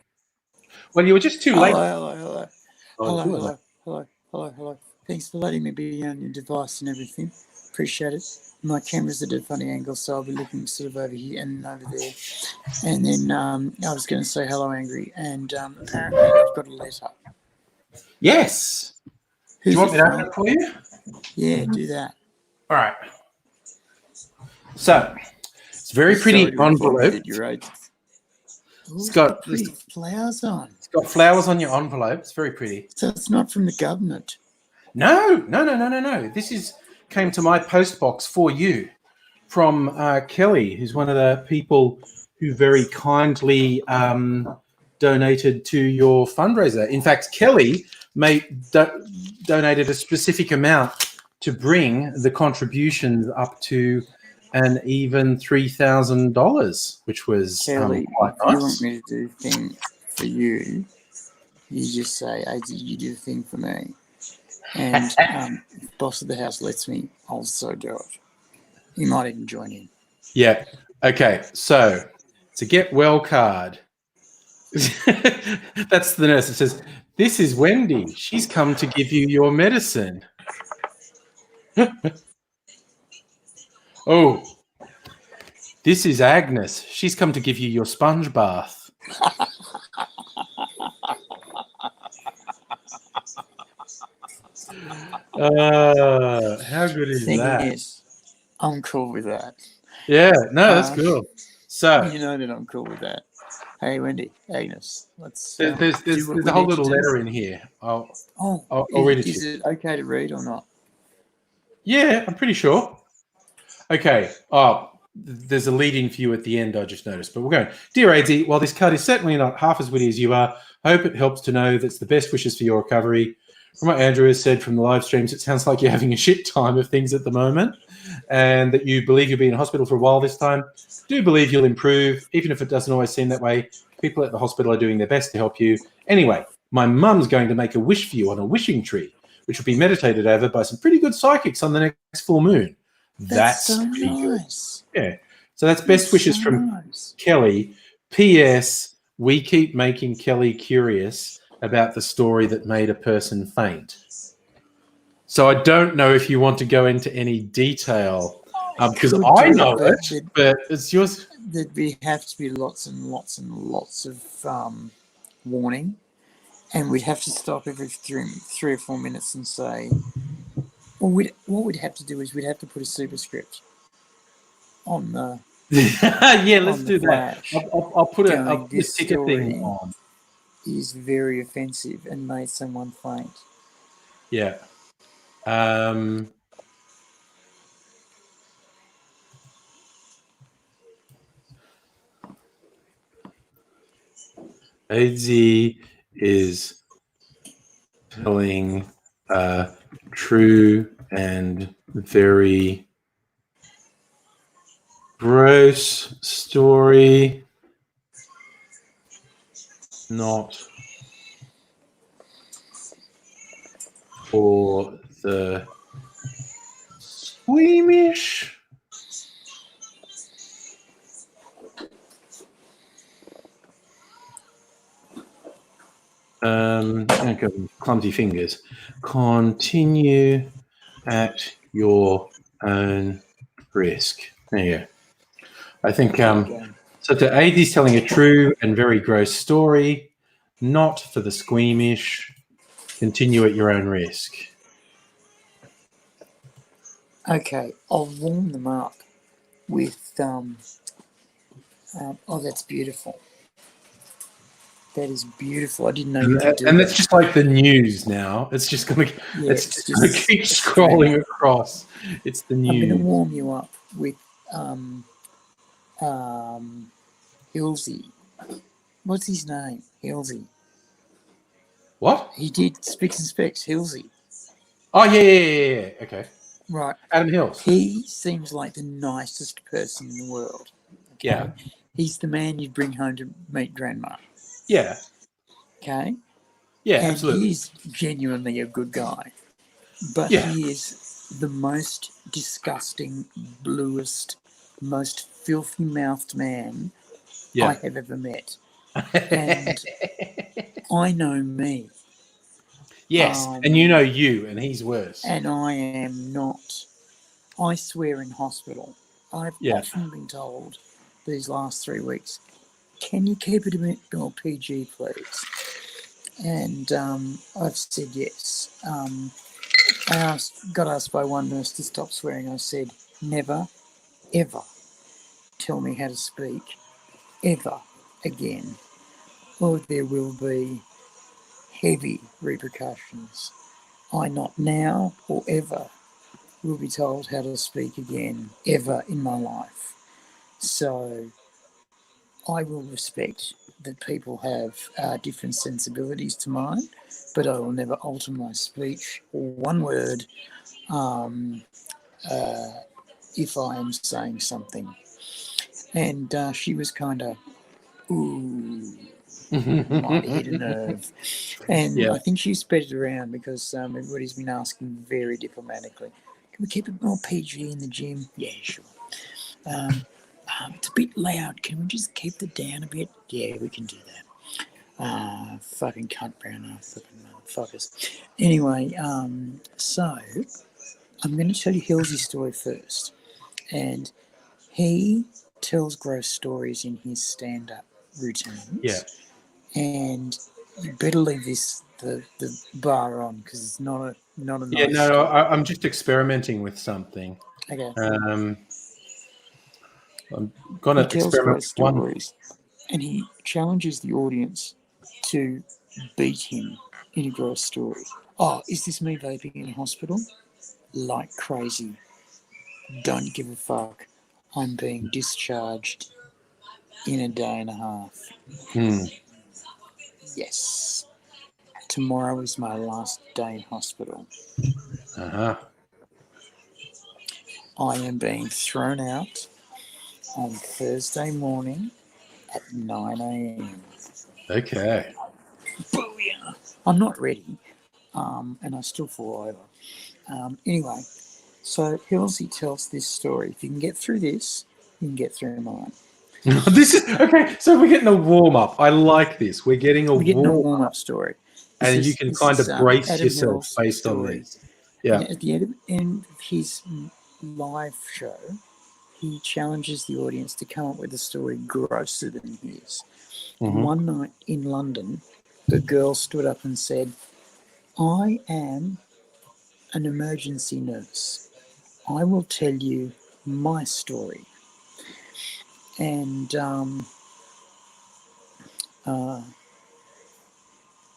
[SPEAKER 1] Well, you were just too late.
[SPEAKER 2] Hello. Thanks for letting me be on your device and everything. Appreciate it. My camera's at a funny angle, so I'll be looking sort of over here and over there. And then I was going to say hello, Angry, and apparently I've got a letter.
[SPEAKER 1] Yes. Do you want me to open it for you?
[SPEAKER 2] Yeah, do that.
[SPEAKER 1] All right. So, it's very pretty envelope.
[SPEAKER 2] It's got pretty flowers on.
[SPEAKER 1] It's got flowers on your envelope. It's very pretty.
[SPEAKER 2] So it's not from the government?
[SPEAKER 1] No. This came to my post box for you from Kelly, who's one of the people who very kindly donated to your fundraiser. In fact, Kelly donated a specific amount to bring the contributions up to an even $3,000, which was
[SPEAKER 2] Kelly,
[SPEAKER 1] quite
[SPEAKER 2] if
[SPEAKER 1] nice.
[SPEAKER 2] you want me to do a thing for you, you just say, you do a thing for me. And if boss of the house lets me, I'll also do it. He might even join in.
[SPEAKER 1] Yeah. Okay. So it's a get well card. That's the nurse. It says, "This is Wendy. She's come to give you your medicine." Oh, this is Agnes. She's come to give you your sponge bath. How good is
[SPEAKER 2] Thing
[SPEAKER 1] that?
[SPEAKER 2] is, I'm cool with that.
[SPEAKER 1] Yeah, no, that's cool. So
[SPEAKER 2] You know that I'm cool with that. Hey, Wendy, Agnes, let's
[SPEAKER 1] there's
[SPEAKER 2] do what we
[SPEAKER 1] a whole
[SPEAKER 2] need to
[SPEAKER 1] little
[SPEAKER 2] do.
[SPEAKER 1] letter in here. I'll read it to
[SPEAKER 2] Is
[SPEAKER 1] you.
[SPEAKER 2] it okay to read or not?
[SPEAKER 1] Yeah, I'm pretty sure. Okay. Oh, there's a lead-in for you at the end, I just noticed. But we're going. Dear AZ, while this card is certainly not half as witty as you are, I hope it helps to know that's the best wishes for your recovery. From what Andrew has said from the live streams, it sounds like you're having a shit time of things at the moment and that you believe you'll be in hospital for a while this time. Do believe you'll improve, even if it doesn't always seem that way. People at the hospital are doing their best to help you. Anyway, my mum's going to make a wish for you on a wishing tree, which will be meditated over by some pretty good psychics on the next full moon.
[SPEAKER 2] That's so nice.
[SPEAKER 1] Yeah. So that's best wishes
[SPEAKER 2] so
[SPEAKER 1] from
[SPEAKER 2] nice.
[SPEAKER 1] Kelly. P.S. We keep making Kelly curious about the story that made a person faint. So I don't know if you want to go into any detail because I know it, but it's yours.
[SPEAKER 2] There'd have to be lots and lots and lots of warning, and we'd have to stop every 3 or 4 minutes and say, well, what we'd have to do is we'd have to put a superscript on the
[SPEAKER 1] yeah, let's do that. I'll put a sticker thing on.
[SPEAKER 2] Is very offensive and made someone faint.
[SPEAKER 1] Yeah. AZ is telling a true and very gross story, not for the squeamish. Okay, clumsy fingers. Continue at your own risk. There you go. I think so. To AD's telling a true and very gross story, not for the squeamish. Continue at your own risk.
[SPEAKER 2] Okay, I'll warm them up with oh, that's beautiful. That is beautiful. I didn't know you could do that.
[SPEAKER 1] And that's just like the news now. It's just going to keep scrolling across. It's the news.
[SPEAKER 2] I'm going to warm you up with Hilsey. What's his name? Hilsey.
[SPEAKER 1] What?
[SPEAKER 2] He did Spicks and Specks, Hilsey.
[SPEAKER 1] Oh, yeah. Okay.
[SPEAKER 2] Right.
[SPEAKER 1] Adam Hills.
[SPEAKER 2] He seems like the nicest person in the world. Okay?
[SPEAKER 1] Yeah.
[SPEAKER 2] He's the man you'd bring home to meet grandma.
[SPEAKER 1] Yeah.
[SPEAKER 2] Okay?
[SPEAKER 1] Yeah,
[SPEAKER 2] and
[SPEAKER 1] absolutely.
[SPEAKER 2] He's genuinely a good guy. But he is the most disgusting, bluest, most filthy-mouthed man I have ever met. And I know me.
[SPEAKER 1] Yes, and you know you, and he's worse.
[SPEAKER 2] And I am not. I swear in hospital, I've often been told these last 3 weeks, can you keep it a bit more PG, please? And I've said yes. I got asked by one nurse to stop swearing. I said, never, ever tell me how to speak, ever again, or there will be heavy repercussions. I not now or ever will be told how to speak again, ever in my life. So I will respect that people have different sensibilities to mine, but I will never alter my speech or one word if I am saying something. And she was kind of, ooh, might hit a nerve. And I think she spread it around because everybody's been asking very diplomatically, can we keep it more PG in the gym? Yeah, sure. It's a bit loud. Can we just keep it down a bit? Yeah, we can do that. Fucking cunt brown ass fucking motherfuckers. Anyway, so I'm going to tell you Hilsey's story first. And he tells gross stories in his stand-up routines.
[SPEAKER 1] Yeah.
[SPEAKER 2] And you better leave the bar on, because it's not a
[SPEAKER 1] Yeah,
[SPEAKER 2] nice
[SPEAKER 1] no,
[SPEAKER 2] story.
[SPEAKER 1] I'm just experimenting with something.
[SPEAKER 2] Okay.
[SPEAKER 1] I'm going
[SPEAKER 2] He
[SPEAKER 1] to
[SPEAKER 2] tells
[SPEAKER 1] experiment
[SPEAKER 2] gross
[SPEAKER 1] with one.
[SPEAKER 2] stories, and he challenges the audience to beat him in a gross story. Oh, is this me vaping in a hospital? Like crazy. Don't give a fuck. I'm being discharged in a day and a half. Yes. Tomorrow is my last day in hospital.
[SPEAKER 1] Uh-huh.
[SPEAKER 2] I am being thrown out on Thursday morning at 9 a.m.
[SPEAKER 1] Okay.
[SPEAKER 2] Booyah! I'm not ready, and I still fall over. Anyway, so Hilsey tells this story. If you can get through this, you can get through mine.
[SPEAKER 1] This is okay. So we're getting a warm up. I like this. We're getting a
[SPEAKER 2] We're getting a
[SPEAKER 1] warm,
[SPEAKER 2] warm-up story.
[SPEAKER 1] and you can kind of brace
[SPEAKER 2] Adam
[SPEAKER 1] yourself
[SPEAKER 2] Bell's
[SPEAKER 1] based on
[SPEAKER 2] story.
[SPEAKER 1] this. Yeah.
[SPEAKER 2] And at the end of his live show, he challenges the audience to come up with a story grosser than his.
[SPEAKER 1] Mm-hmm.
[SPEAKER 2] One night in London, a girl stood up and said, I am an emergency nurse. I will tell you my story. And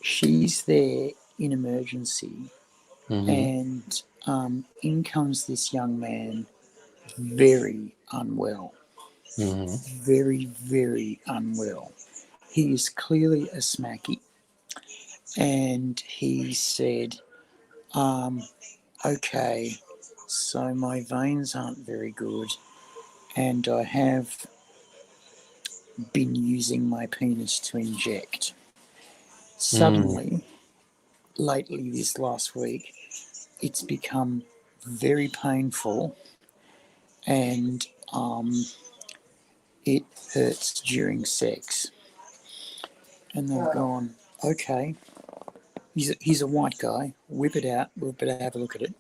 [SPEAKER 2] she's there in emergency, and in comes this young man, very unwell. Very, very unwell. He is clearly a smacky. And he said, okay, so my veins aren't very good, and I have been using my penis to inject. Suddenly, lately this last week, it's become very painful, and it hurts during sex. And they've gone, okay, he's a white guy, whip it out, we'll better have a look at it.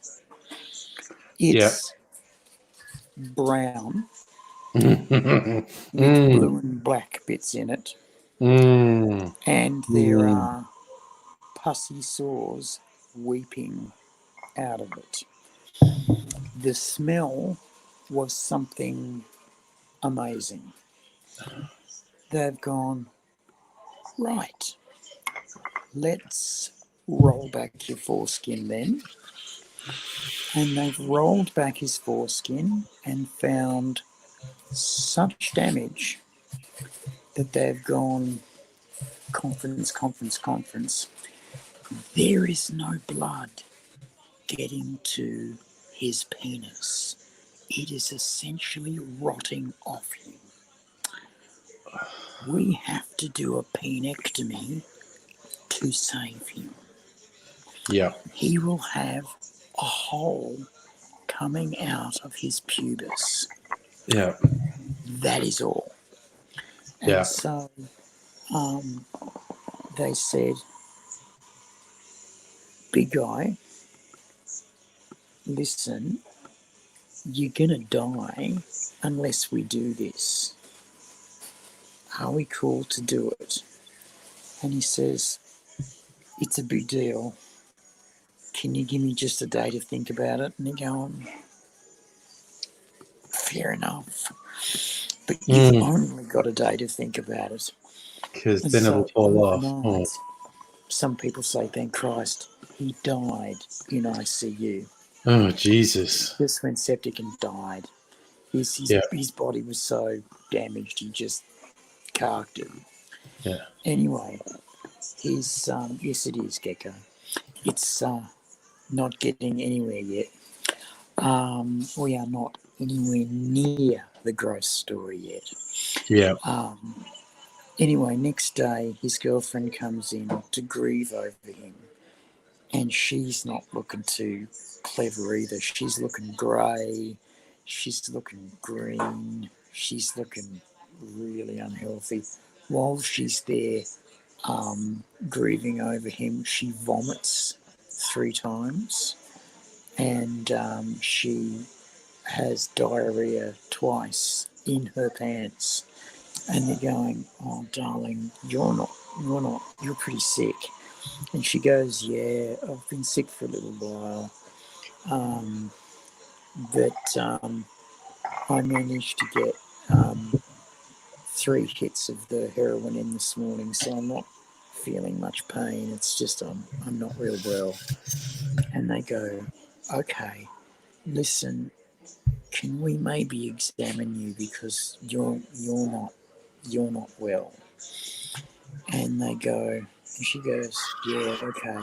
[SPEAKER 2] It's brown with blue and black bits in it, and there are pussy sores weeping out of it. The smell was something amazing. They've gone, right, let's roll back your foreskin then. And they've rolled back his foreskin and found such damage that they've gone, conference. There is no blood getting to his penis. It is essentially rotting off him. We have to do a penectomy to save him.
[SPEAKER 1] Yeah.
[SPEAKER 2] He will have a hole coming out of his pubis.
[SPEAKER 1] Yeah.
[SPEAKER 2] That is all.
[SPEAKER 1] Yeah.
[SPEAKER 2] And so they said, big guy, listen, you're going to die unless we do this. Are we cool to do it? And he says, it's a big deal. Can you give me just a day to think about it? And they're going, fair enough. But you've only got a day to think about it.
[SPEAKER 1] Because
[SPEAKER 2] And
[SPEAKER 1] then it'll
[SPEAKER 2] so
[SPEAKER 1] fall off.
[SPEAKER 2] overnight, some people say, thank Christ, he died in ICU.
[SPEAKER 1] Oh, Jesus.
[SPEAKER 2] Just went septic and died. His body was so damaged, he just carked it.
[SPEAKER 1] Yeah.
[SPEAKER 2] Anyway, yes, it is, Gecko. It's not getting anywhere yet. We are not anywhere near the gross story yet.
[SPEAKER 1] Yeah.
[SPEAKER 2] Anyway, next day, his girlfriend comes in to grieve over him, and she's not looking too clever either. She's looking grey, she's looking green, she's looking really unhealthy. While she's there grieving over him, she vomits 3 times, and she has diarrhea twice in her pants. And they're going, oh, darling, you're pretty sick. And she goes, yeah, I've been sick for a little while. But I managed to get 3 hits of the heroin in this morning, so I'm not feeling much pain. It's just I'm not real well. And they go, okay, listen, can we maybe examine you because you're not well? And they go, and she goes, yeah, okay.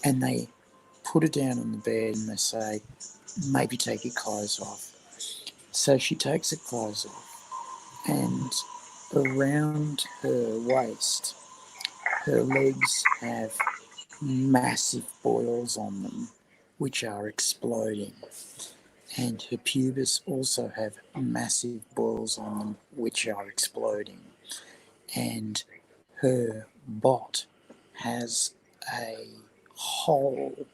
[SPEAKER 2] And they put her down on the bed and they say, maybe take your clothes off. So she takes her clothes off, and around her waist, her legs have massive boils on them, which are exploding. And her pubis also have massive boils on them, which are exploding. And her bot has a hole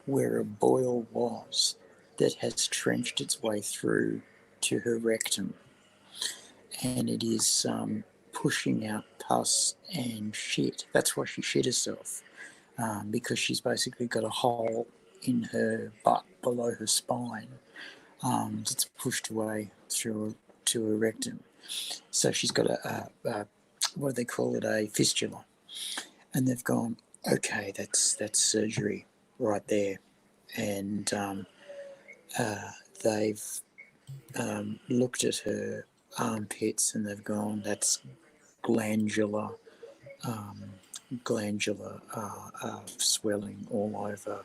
[SPEAKER 2] where a boil was that has trenched its way through to her rectum. And it is pushing out pus and shit. That's why she shit herself, because she's basically got a hole in her butt below her spine that's pushed away through to her rectum. So she's got a what do they call it, a fistula. And they've gone, okay, that's surgery right there. And they've looked at her armpits and they've gone, that's glandular swelling all over.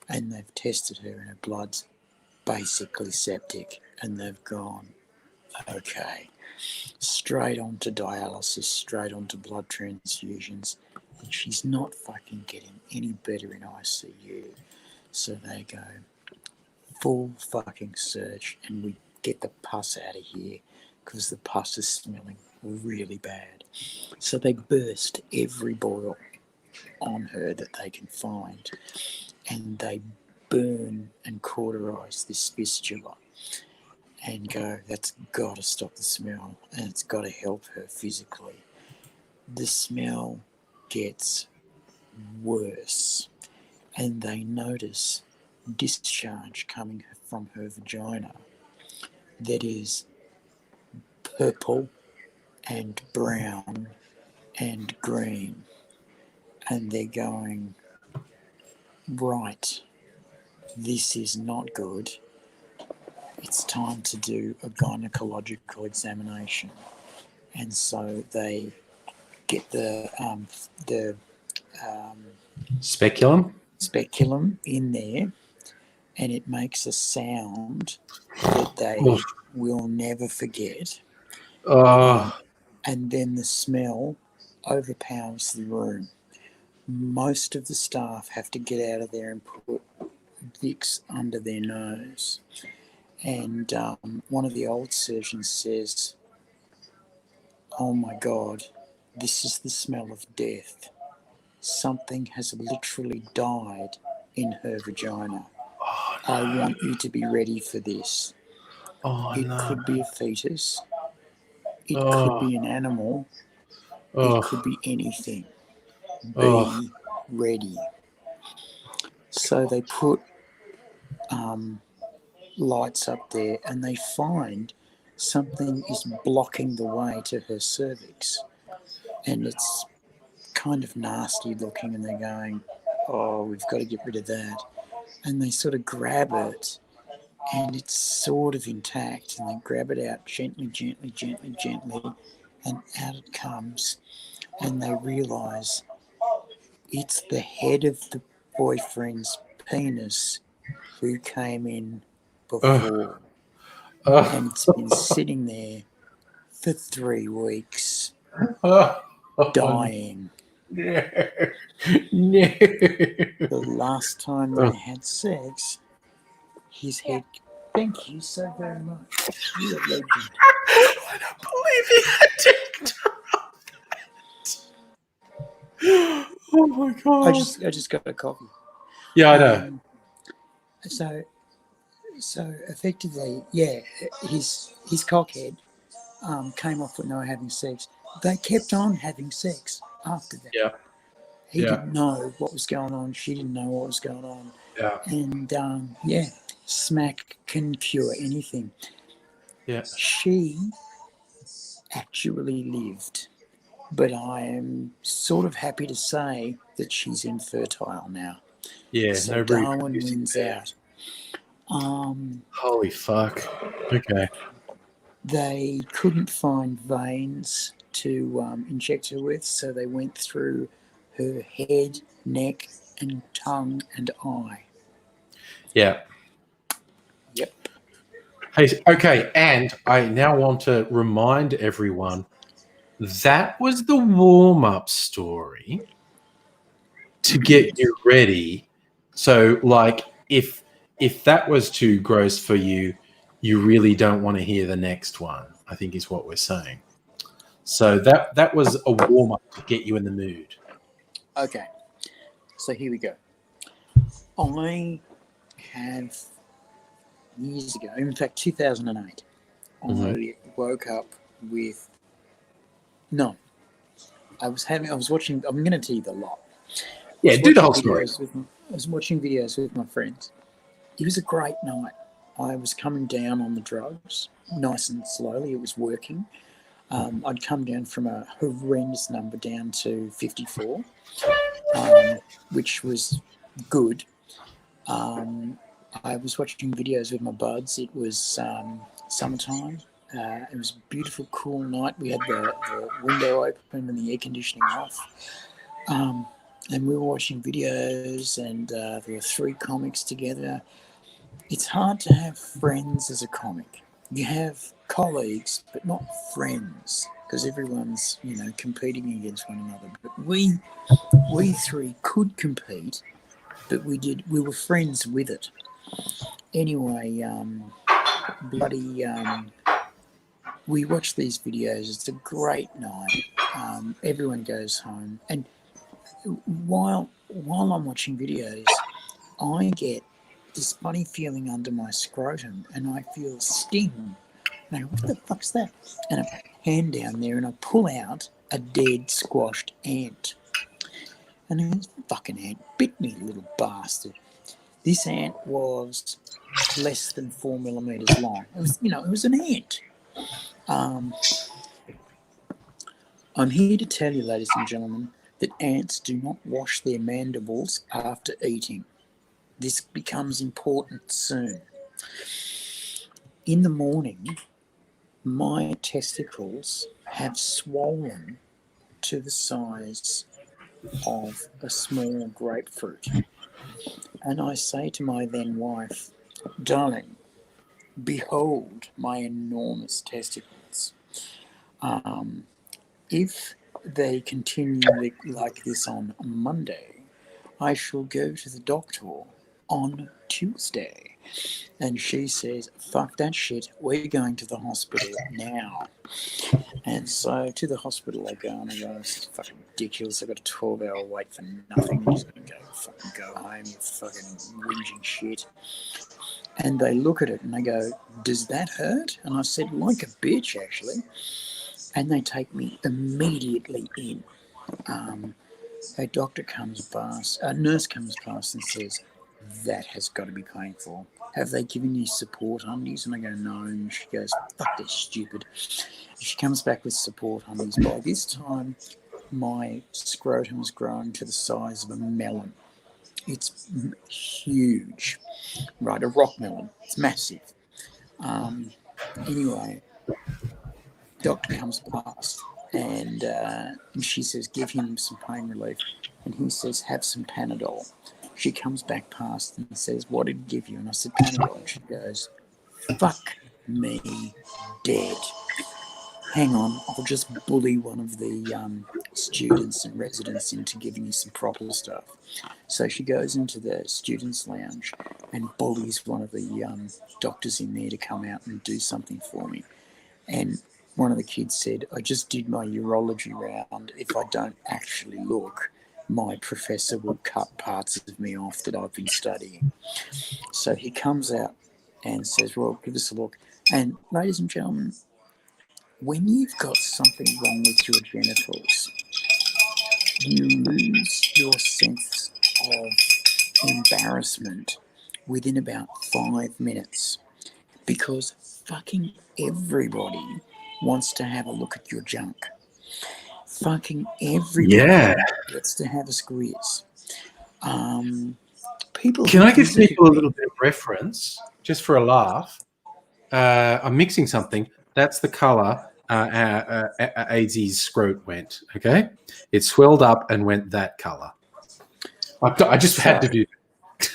[SPEAKER 2] And they've tested her and her blood's basically septic. And they've gone, okay, straight on to dialysis, straight on to blood transfusions. And she's not fucking getting any better in ICU. So they go, full fucking search, and we get the pus out of here because the pus is smelling really bad. So they burst every boil on her that they can find, and they burn and cauterize this fistula and go, that's got to stop the smell and it's got to help her physically. The smell gets worse, and they notice discharge coming from her vagina that is purple and brown and green. And they're going, right, this is not good. It's time to do a gynecological examination. And so they get the speculum in there, and it makes a sound that they will never forget. And then the smell overpowers the room. Most of the staff have to get out of there and put Vicks under their nose. And one of the old surgeons says, oh my God, this is the smell of death. Something has literally died in her vagina. I want you to be ready for this. It could be a fetus. It could be an animal. It could be anything. Be ready. So they put lights up there, and they find something is blocking the way to her cervix. And it's kind of nasty looking, and they're going, oh, we've got to get rid of that. And they sort of grab it, and it's sort of intact, and they grab it out gently, and out it comes, and they realise it's the head of the boyfriend's penis who came in before. And it's been sitting there for 3 weeks, dying.
[SPEAKER 1] No.
[SPEAKER 2] The last time they had sex, his head. Thank you so very much. You're a legend.
[SPEAKER 1] I don't believe he had to interrupt. Oh my God.
[SPEAKER 2] I just got a coffee.
[SPEAKER 1] Yeah, I know.
[SPEAKER 2] So So effectively, yeah, his cockhead came off when they were having sex. They kept on having sex after that.
[SPEAKER 1] Yeah.
[SPEAKER 2] He
[SPEAKER 1] Yeah.
[SPEAKER 2] didn't know what was going on. She didn't know what was going on.
[SPEAKER 1] Yeah.
[SPEAKER 2] And yeah, smack can cure anything.
[SPEAKER 1] Yeah.
[SPEAKER 2] She actually lived, but I am sort of happy to say that she's infertile now.
[SPEAKER 1] Yeah.
[SPEAKER 2] So
[SPEAKER 1] No
[SPEAKER 2] Darwin
[SPEAKER 1] reproducing
[SPEAKER 2] wins
[SPEAKER 1] there.
[SPEAKER 2] out.
[SPEAKER 1] Holy fuck. Okay.
[SPEAKER 2] They couldn't find veins to inject her with, so they went through her head, neck, and tongue and eye.
[SPEAKER 1] Yeah.
[SPEAKER 2] Yep.
[SPEAKER 1] Hey, okay, and I now want to remind everyone that was the warm-up story to get you ready. So, like, if that was too gross for you, you really don't want to hear the next one, I think is what we're saying. So that was a warm-up to get you in the mood.
[SPEAKER 2] Okay, so here we go. I have years ago, in fact, 2008, I woke up with no. I was watching. I'm going to tell you the lot.
[SPEAKER 1] Yeah, do the whole story.
[SPEAKER 2] I was watching videos with my friends. It was a great night. I was coming down on the drugs, nice and slowly. It was working. I'd come down from a horrendous number down to 54, which was good. I was watching videos with my buds. It was summertime. It was a beautiful, cool night. We had the window open and the air conditioning off. And we were watching videos, and there were 3 comics together. It's hard to have friends as a comic. You have colleagues, but not friends, because everyone's, competing against one another. But we 3 could compete, but we were friends with it. Anyway, we watch these videos. It's a great night. Everyone goes home, and while I'm watching videos, I get this funny feeling under my scrotum, and I feel a sting. And I go, what the fuck's that? And I hand down there, and I pull out a dead, squashed ant. And this fucking ant bit me, little bastard. This ant was less than 4 millimeters long. It was an ant. I'm here to tell you, ladies and gentlemen, that ants do not wash their mandibles after eating. This becomes important soon. In the morning, my testicles have swollen to the size of a small grapefruit. And I say to my then wife, darling, behold my enormous testicles. If they continue like this on Monday, I shall go to the doctor on Tuesday. And she says, fuck that shit, we're going to the hospital now. And so to the hospital I go, and I go, this is fucking ridiculous. I've got a 12-hour wait for nothing. I'm just going to go home, you fucking whinging shit. And they look at it and they go, does that hurt? And I said, like a bitch, actually. And they take me immediately in. A doctor comes past, a nurse comes past and says, that has got to be painful. Have they given you support undies? And I go, no. And she goes, fuck, they're stupid. And she comes back with support undies. By this time, my scrotum has grown to the size of a melon. It's huge, right? A rock melon. It's massive. Anyway, doctor comes past and she says, give him some pain relief. And he says, have some Panadol. She comes back past and says, what did he give you? And I said, Panadol. And she goes, fuck me dead. Hang on, I'll just bully one of the students and residents into giving you some proper stuff. So she goes into the students' lounge and bullies one of the doctors in there to come out and do something for me. And one of the kids said, I just did my urology round. If I don't actually look, my professor will cut parts of me off that I've been studying. So he comes out and says, well, give us a look. And ladies and gentlemen, when you've got something wrong with your genitals, you lose your sense of embarrassment within about 5 minutes, because fucking everybody wants to have a look at your junk. Fucking everybody
[SPEAKER 1] Yeah.
[SPEAKER 2] gets to have a squeeze. People
[SPEAKER 1] Can
[SPEAKER 2] who
[SPEAKER 1] I give
[SPEAKER 2] visited
[SPEAKER 1] people a
[SPEAKER 2] me,
[SPEAKER 1] little bit of reference, just for a laugh? I'm mixing something. That's the colour AZ's scrot went. Okay, it swelled up and went that colour. I just had to do that.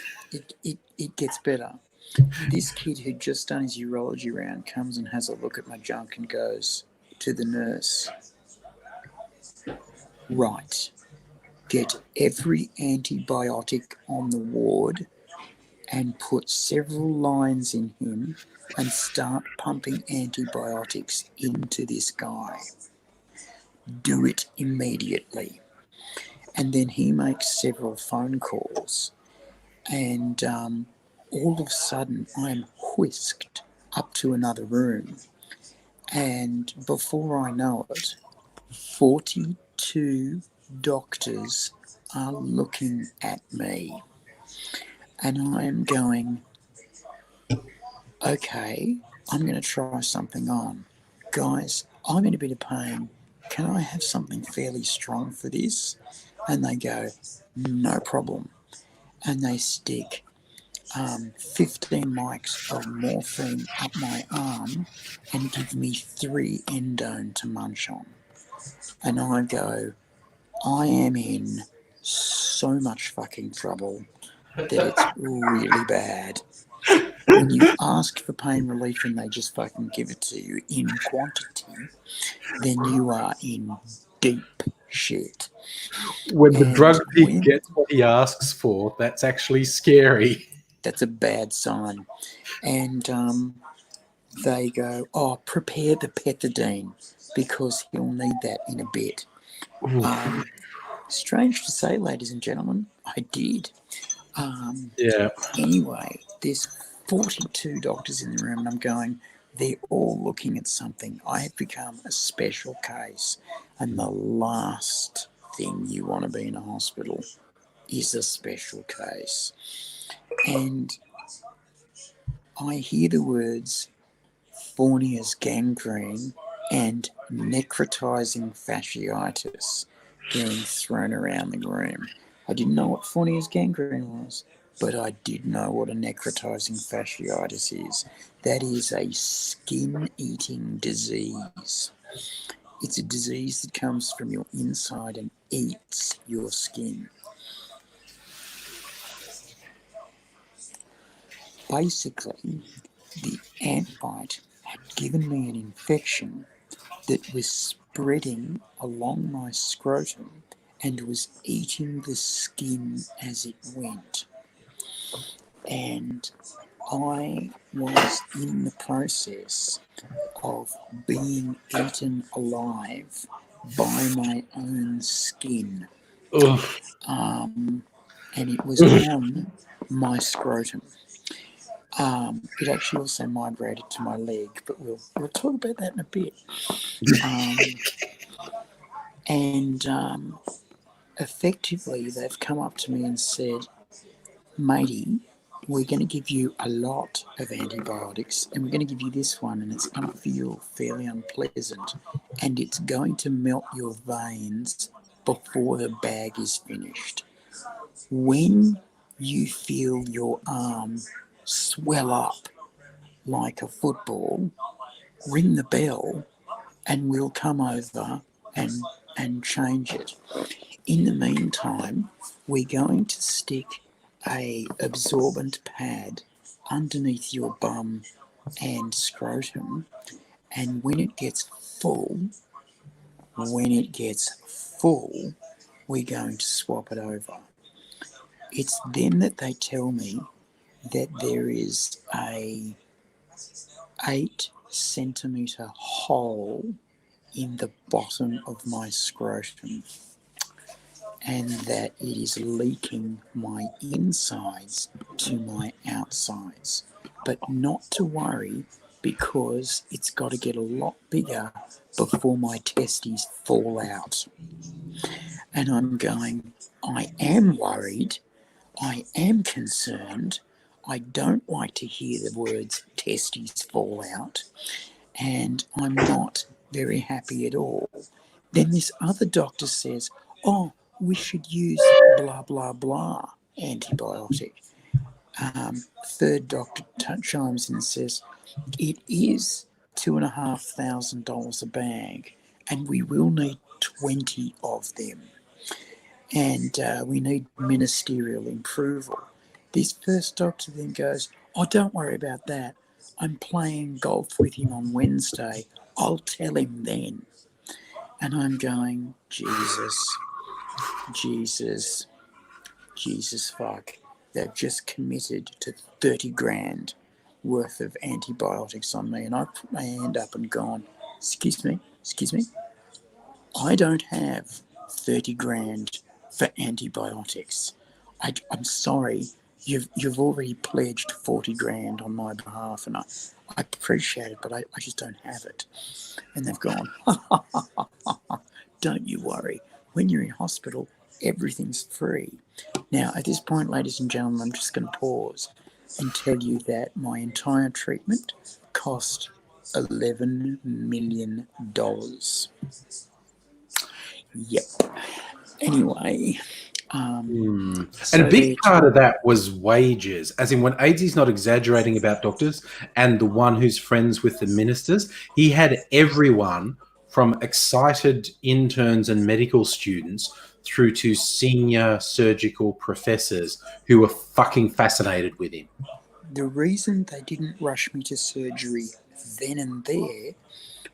[SPEAKER 2] it gets better. This kid who'd just done his urology round comes and has a look at my junk and goes to the nurse, right, get every antibiotic on the ward and put several lines in him and start pumping antibiotics into this guy. Do it immediately. And then he makes several phone calls, and all of a sudden I'm whisked up to another room, and before I know it, 42 doctors are looking at me, and I'm going, okay, I'm going to try something on. Guys, I'm in a bit of pain. Can I have something fairly strong for this? And they go, no problem. And they stick 15 mics of morphine up my arm and give me 3 endone to munch on. And I go, I am in so much fucking trouble that it's really bad. When you ask for pain relief and they just fucking give it to you in quantity, then you are in deep shit.
[SPEAKER 1] When the
[SPEAKER 2] And
[SPEAKER 1] drug pig
[SPEAKER 2] when
[SPEAKER 1] gets what he asks for, that's actually scary.
[SPEAKER 2] that's a bad sign. And they go, oh, prepare the pethidine because he'll need that in a bit. Strange to say, ladies and gentlemen, I did.
[SPEAKER 1] Yeah.
[SPEAKER 2] Anyway, there's 42 doctors in the room, and I'm going, they're all looking at something. I have become a special case, and the last thing you want to be in a hospital is a special case. And I hear the words Fournier's gangrene and necrotizing fasciitis being thrown around the room. I didn't know what Fournier's gangrene was, but I did know what a necrotizing fasciitis is. That is a skin-eating disease. It's a disease that comes from your inside and eats your skin. Basically, the ant bite had given me an infection that was spreading along my scrotum and was eating the skin as it went. And I was in the process of being eaten alive by my own skin. And it was on my scrotum. It actually also migrated to my leg, but we'll talk about that in a bit. And effectively, they've come up to me and said, matey, we're going to give you a lot of antibiotics, and we're going to give you this one, and it's going to feel fairly unpleasant, and it's going to melt your veins before the bag is finished. When you feel your arm swell up like a football, ring the bell and we'll come over and change it. In the meantime, we're going to stick a absorbent pad underneath your bum and scrotum, and when it gets full, we're going to swap it over. It's then that they tell me that there is a 8-centimetre hole in the bottom of my scrotum, and that it is leaking my insides to my outsides. but not to worry because it's got to get a lot bigger before my testes fall out. And I'm going, I am worried. I am concerned. I don't like to hear the words testes fall out. And I'm not very happy at all. Then this other doctor says, oh, we should use blah, blah, blah antibiotic. Third doctor chimes in and says, it is $2,500 a bag, and we will need 20 of them. And we need ministerial approval. This first doctor then goes, oh, don't worry about that. I'm playing golf with him on Wednesday. I'll tell him then. And I'm going, Jesus fuck. They've just committed to 30 grand worth of antibiotics on me. And I put my hand up and gone, excuse me, I don't have 30 grand for antibiotics. I'm sorry, you've already pledged 40 grand on my behalf, and I appreciate it, but I just don't have it. And they've gone, don't you worry. When you're in hospital, everything's free. Now, at this point, ladies and gentlemen, I'm just going to pause and tell you that my entire treatment cost $11 million. Yep. Anyway.
[SPEAKER 1] And a big part of that was wages, as in when AD's not exaggerating about doctors, and the one who's friends with the ministers, he had everyone from excited interns and medical students through to senior surgical professors who were fucking fascinated with him.
[SPEAKER 2] The reason they didn't rush me to surgery then and there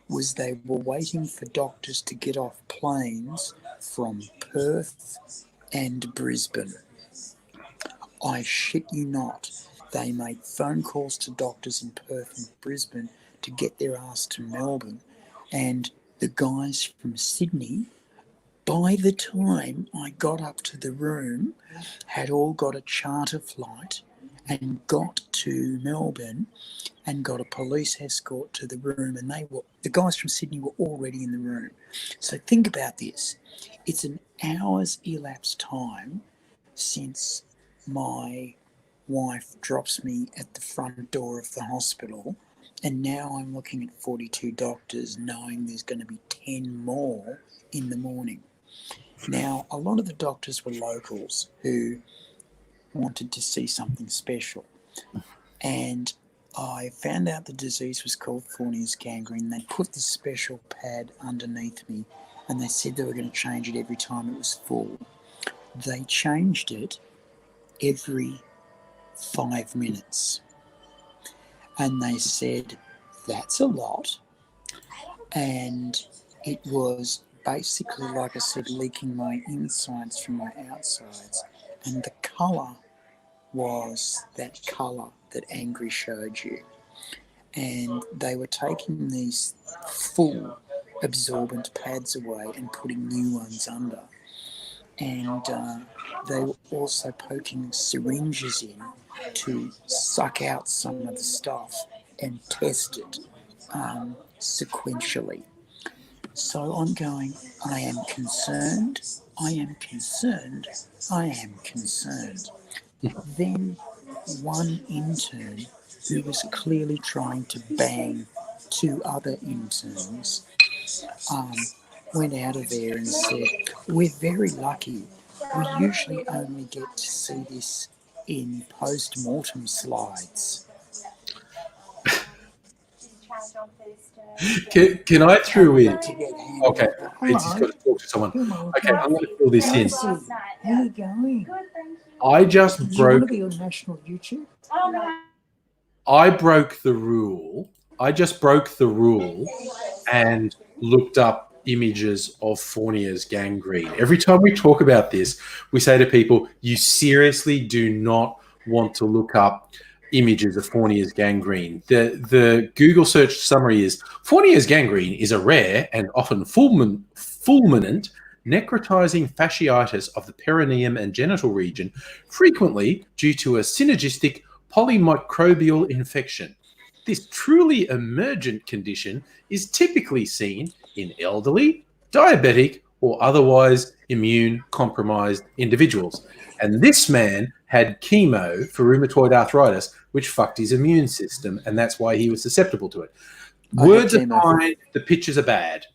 [SPEAKER 2] was they were waiting for doctors to get off planes from Perth and Brisbane. I shit you not. They made phone calls to doctors in Perth and Brisbane to get their ass to Melbourne. And the guys from Sydney, by the time I got up to the room, had all got a charter flight and got to Melbourne and got a police escort to the room. And the guys from Sydney were already in the room. So think about this. It's an hour's elapsed time since my wife drops me at the front door of the hospital, and now I'm looking at 42 doctors knowing there's going to be 10 more in the morning. Now, a lot of the doctors were locals who wanted to see something special, and I found out the disease was called Fournier's gangrene. They put this special pad underneath me, and they said they were going to change it every time it was full. They changed it every 5 minutes. And they said, that's a lot. And it was basically, like I said, leaking my insides from my outsides. And the colour was that colour that Angry showed you. And they were taking these full absorbent pads away and putting new ones under. And they were also poking syringes in to suck out some of the stuff and test it sequentially. So I'm going, I am concerned. Then one intern who was clearly trying to bang two other interns went out of there and said, we're very lucky. We usually only get to see this in post-mortem slides.
[SPEAKER 1] Can I throw in? Okay, I just got to talk to someone. Okay, I'm going to fill this in.
[SPEAKER 2] How are you going?
[SPEAKER 1] I just
[SPEAKER 2] Do you
[SPEAKER 1] broke.
[SPEAKER 2] want to be on national YouTube?
[SPEAKER 1] I broke the rule. I just broke the rule and looked up images of Fournier's gangrene. Every time we talk about this, we say to people, you seriously do not want to look up images of Fournier's gangrene. The Google search summary is, Fournier's gangrene is a rare and often fulminant necrotizing fasciitis of the perineum and genital region, frequently due to a synergistic polymicrobial infection. This truly emergent condition is typically seen in elderly, diabetic, or otherwise immune compromised individuals. And this man had chemo for rheumatoid arthritis, which fucked his immune system, and that's why he was susceptible to it. Words are fine, the pictures are bad.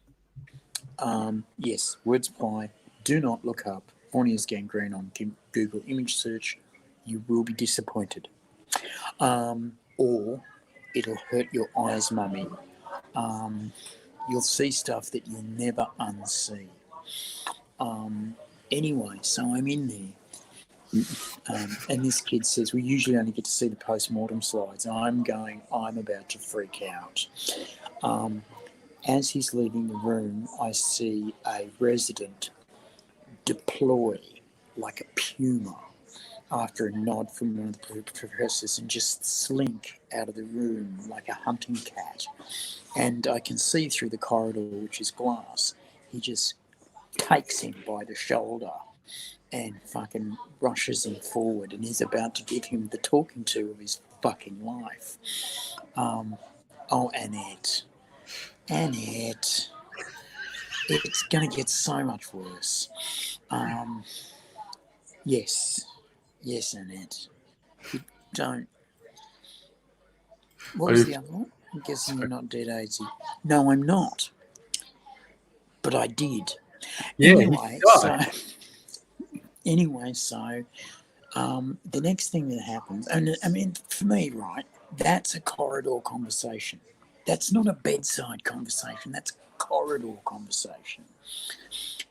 [SPEAKER 2] Yes, words apply. Do not look up Fournier's gangrene on Google image search. You will be disappointed. Or it'll hurt your eyes, mummy. You'll see stuff that you'll never unsee. Anyway, so I'm in there. And this kid says, we usually only get to see the post-mortem slides. I'm about to freak out. As he's leaving the room, I see a resident deploy like a puma after a nod from one of the professors and just slink out of the room like a hunting cat. And I can see through the corridor, which is glass, he just takes him by the shoulder and fucking rushes him forward and is about to give him the talking to of his fucking life. Annette, it's going to get so much worse. Yes, Annette. You don't. What was the other one? I'm guessing you're not dead, Aidsy. No, I'm not. But I did.
[SPEAKER 1] Yeah,
[SPEAKER 2] Anyway, so the next thing that happens, and I mean, for me, right, that's a corridor conversation. That's not a bedside conversation. That's corridor conversation.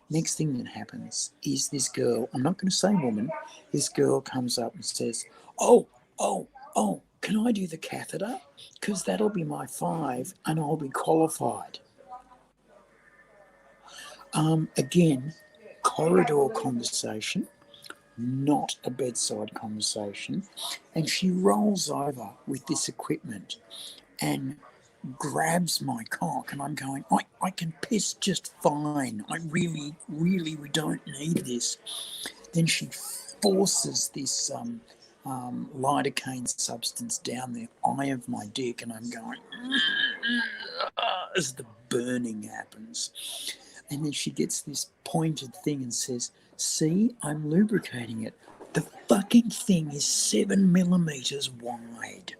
[SPEAKER 2] Next thing that happens is this girl, I'm not going to say woman, this girl comes up and says, oh, can I do the catheter? Because that'll be my 5 and I'll be qualified. Again, corridor conversation, not a bedside conversation. And she rolls over with this equipment and grabs my cock, and I'm going, I can piss just fine. I really, we don't need this. Then she forces this lidocaine substance down the eye of my dick, and I'm going, as the burning happens. And then she gets this pointed thing and says, see, I'm lubricating it. The fucking thing is 7 millimeters wide.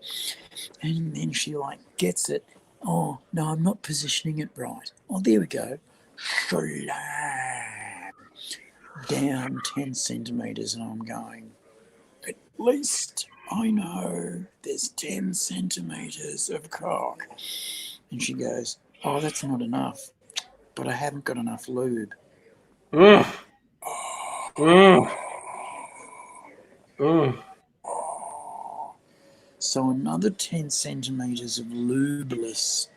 [SPEAKER 2] And then she gets it. Oh, no, I'm not positioning it right. Oh, there we go. Slap. Down 10 centimeters. And I'm going, at least I know there's 10 centimeters of cock. And she goes, oh, that's not enough. But I haven't got enough lube.
[SPEAKER 1] Ugh.
[SPEAKER 2] So another 10 centimeters of lubeless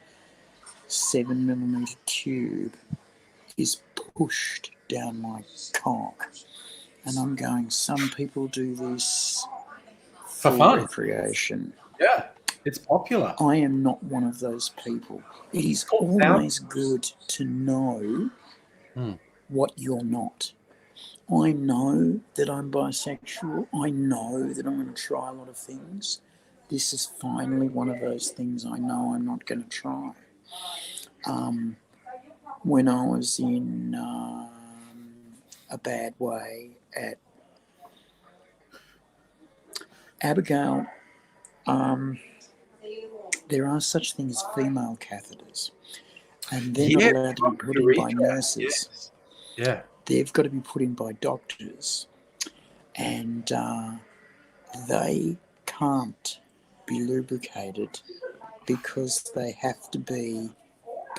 [SPEAKER 2] 7 millimeter tube is pushed down my cock. And I'm going, some people do this for
[SPEAKER 1] fun.
[SPEAKER 2] Recreation.
[SPEAKER 1] Yeah, it's popular.
[SPEAKER 2] I am not one of those people. It is always good to know what you're not. I know that I'm bisexual. I know that I'm going to try a lot of things. This is finally one of those things I know I'm not going to try. When I was in a bad way at Abigail, there are such things as female catheters, and they're not allowed to be put in by nurses.
[SPEAKER 1] Yes. Yeah.
[SPEAKER 2] They've got to be put in by doctors, and they can't be lubricated because they have to be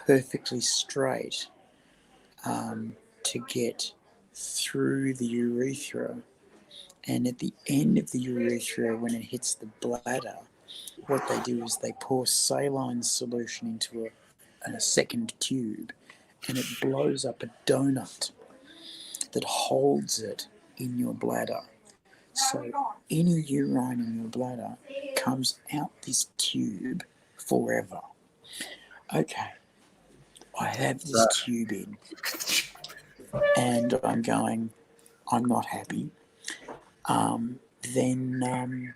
[SPEAKER 2] perfectly straight to get through the urethra. And at the end of the urethra, when it hits the bladder, what they do is they pour saline solution into a second tube, and it blows up a donut that holds it in your bladder. So any urine in your bladder comes out this tube forever. Okay, I have this tube in, and I'm going, I'm not happy. Then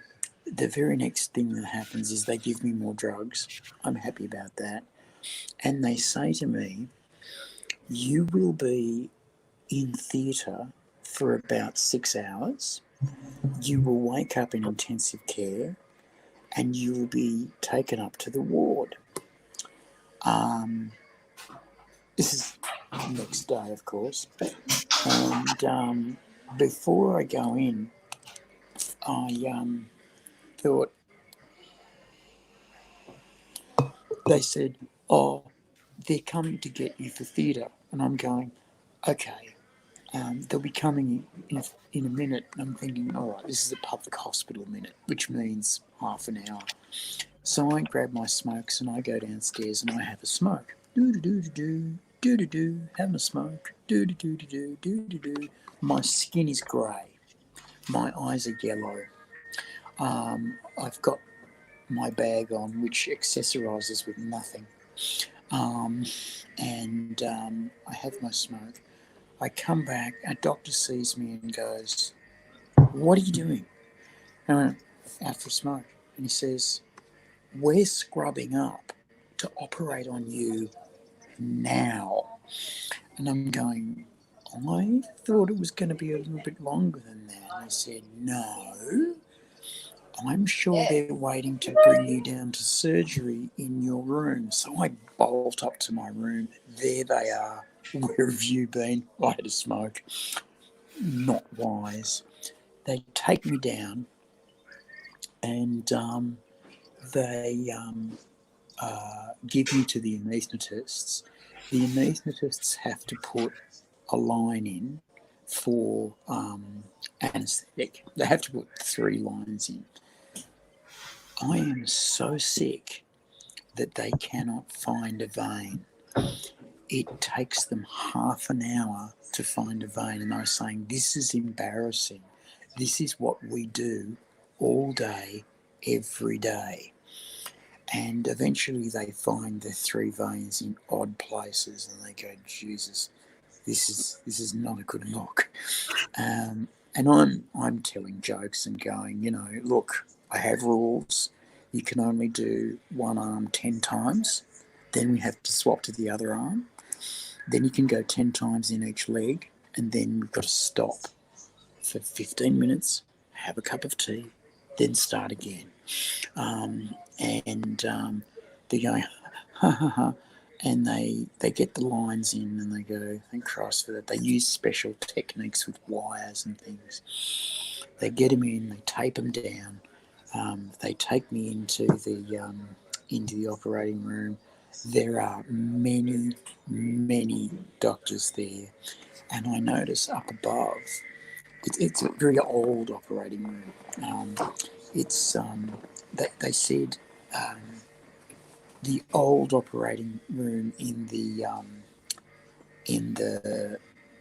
[SPEAKER 2] the very next thing that happens is they give me more drugs. I'm happy about that. And they say to me, you will be in theatre for about 6 hours. You will wake up in intensive care and you will be taken up to the ward. This is the next day, of course. And before I go in, I thought, they said, oh, they're coming to get you for theatre. And I'm going, okay, they'll be coming in a minute. And I'm thinking, all right, this is a public hospital minute, which means half an hour. So I grab my smokes and I go downstairs and I have a smoke. Do-do-do-do-do, do-do-do, having a smoke. Do-do-do-do-do, do-do-do. My skin is grey. My eyes are yellow. I've got my bag on, which accessorises with nothing. And I have my smoke. I come back, a doctor sees me and goes, what are you doing? And I went, out for a smoke. And he says, we're scrubbing up to operate on you now. And I'm going, I thought it was going to be a little bit longer than that. And I said, no, I'm sure they're waiting to bring you down to surgery in your room. So I bolt up to my room. There they are. Where have you been? I had a smoke. Not wise. They take me down and they give me to the anaesthetists. The anaesthetists have to put a line in for anaesthetic. They have to put 3 lines in. I am so sick that they cannot find a vein. It takes them half an hour to find a vein. And I was saying, this is embarrassing. This is what we do all day, every day. And eventually they find the 3 veins in odd places and they go, Jesus, this is not a good look. And I'm telling jokes and going, look, I have rules. You can only do one arm 10 times. Then we have to swap to the other arm. Then you can go 10 times in each leg. And then we've got to stop for 15 minutes, have a cup of tea, then start again. They're going, ha, ha, ha. And they get the lines in and they go, thank Christ for that. They use special techniques with wires and things. They get them in, they tape them down. They take me into the operating room. There are many, many doctors there. And I notice up above, it's a very old operating room. They said the old operating room in the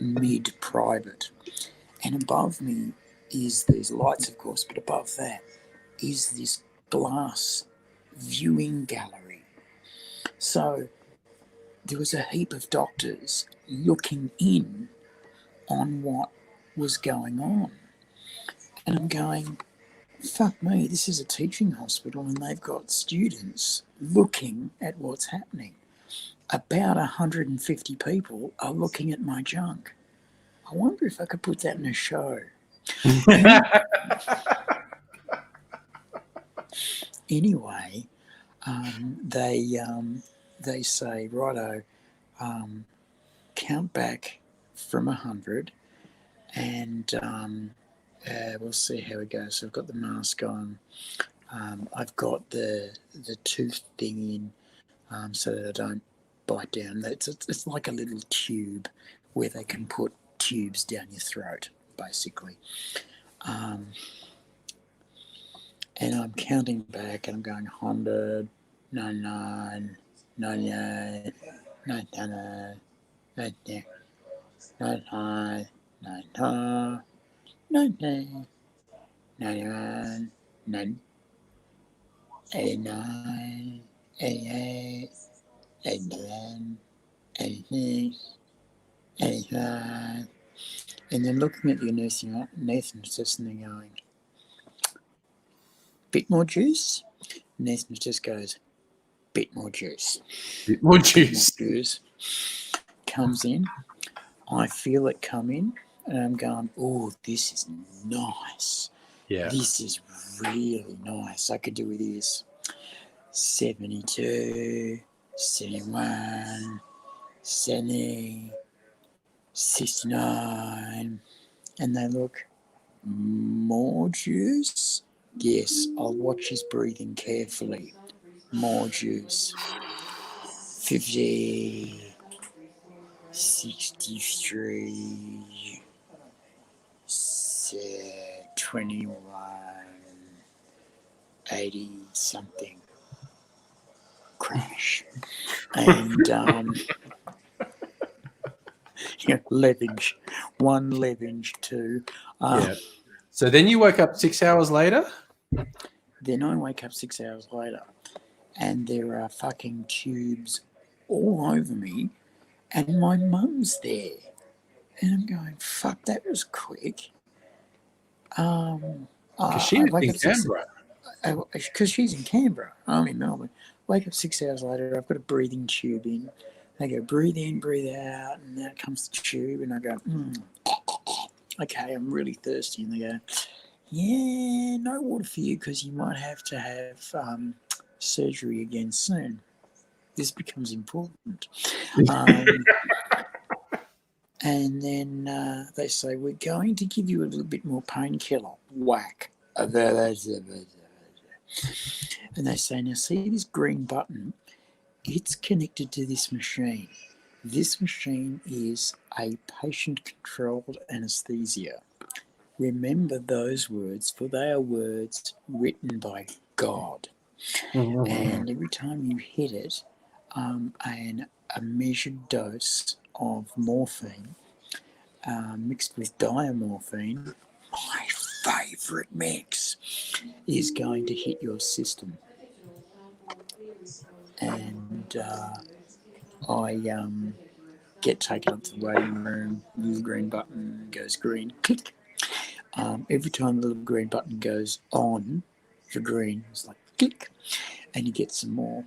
[SPEAKER 2] mid-private, and above me is these lights, of course, but above that is this glass viewing gallery. So there was a heap of doctors looking in on what was going on. And I'm going, fuck me, this is a teaching hospital and they've got students looking at what's happening. About 150 people are looking at my junk. I wonder if I could put that in a show. Anyway, they say, righto, count back from 100 and we'll see how it goes. So I've got the mask on. I've got the tooth thing in so that I don't bite down. It's like a little tube where they can put tubes down your throat, basically. And I'm counting back and I'm going 100, 99, 98, 99, 99, 99, 99, 99, 91, 90, 89, 88, 89, 86, 85. And then looking at the anaesthetist and they're going, bit more juice. Nesna just goes, bit more juice.
[SPEAKER 1] Bit more
[SPEAKER 2] Bit
[SPEAKER 1] juice.
[SPEAKER 2] more juice. Comes in. I feel it come in, and I'm going, oh, this is nice.
[SPEAKER 1] Yeah.
[SPEAKER 2] This is really nice. I could do with this. 72, 71, 70, 69. And they look, more juice? Yes, I'll watch his breathing carefully. More juice. 50, 63, 21, 80 something. Crash. And Levenge. 1 Levenge, 2.
[SPEAKER 1] Yeah. So then you woke up 6 hours later?
[SPEAKER 2] Then I wake up 6 hours later and there are fucking tubes all over me and my mum's there. And I'm going, fuck, that was quick.
[SPEAKER 1] Because she
[SPEAKER 2] I
[SPEAKER 1] was
[SPEAKER 2] wake
[SPEAKER 1] in
[SPEAKER 2] up 6
[SPEAKER 1] Canberra.
[SPEAKER 2] because she's in Canberra. I'm in Melbourne. Wake up 6 hours later. I've got a breathing tube in. They go breathe in, breathe out, and out comes the tube. And I go, okay, I'm really thirsty. And they go, yeah, no water for you because you might have to have surgery again soon. This becomes important. And then they say, we're going to give you a little bit more painkiller. Whack. And they say, now see this green button? It's connected to this machine. This machine is a patient-controlled anesthesia. Remember those words, for they are words written by God. And every time you hit it, a measured dose of morphine mixed with diamorphine, my favourite mix, is going to hit your system. And I get taken up to the waiting room, little green button goes green, click. Every time the little green button goes on for green, it's like click, and you get some more.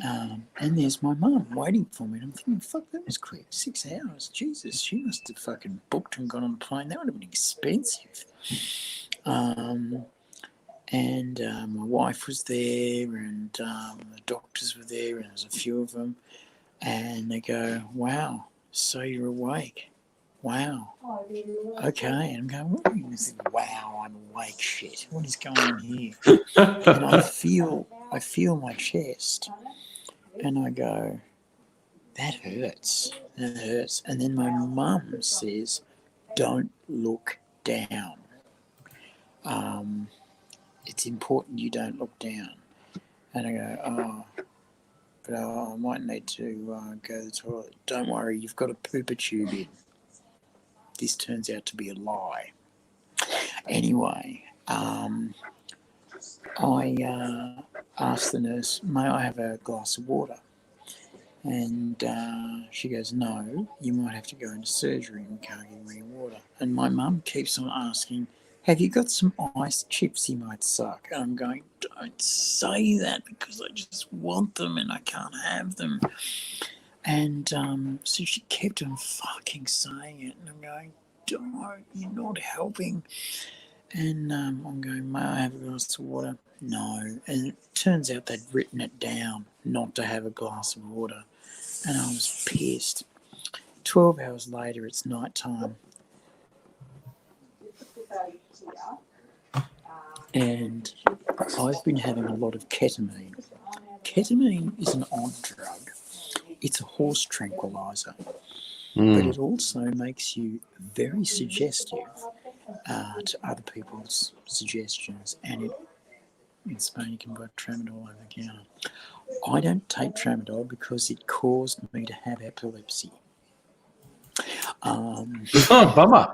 [SPEAKER 2] And there's my mum waiting for me. And I'm thinking, fuck, that was quick. 6 hours. Jesus, she must have fucking booked and gone on a plane. That would have been expensive. And my wife was there, and the doctors were there, and there's a few of them. And they go, wow, so you're awake. Wow. Okay. And I'm going, what do you mean this is wow, I'm awake shit? What is going on here? And I feel my chest. And I go, that hurts. That hurts. And then my mum says, don't look down. It's important you don't look down. And I go, but I might need to go to the toilet. Don't worry, you've got a pooper tube in. This turns out to be a lie. Anyway, I asked the nurse, may I have a glass of water? And she goes, no, you might have to go into surgery and can't give me water. And my mum keeps on asking, have you got some ice chips he might suck? And I'm going, don't say that because I just want them and I can't have them. And so she kept on fucking saying it. And I'm going, don't, you're not helping. And I'm going, may I have a glass of water? No. And it turns out they'd written it down not to have a glass of water. And I was pissed. 12 hours later, it's night time. And I've been having a lot of ketamine. Ketamine is an odd drug. It's a horse tranquilizer. But it also makes you very suggestive to other people's suggestions. And in Spain, you can buy tramadol over the counter. I don't take tramadol because it caused me to have epilepsy.
[SPEAKER 1] Bummer.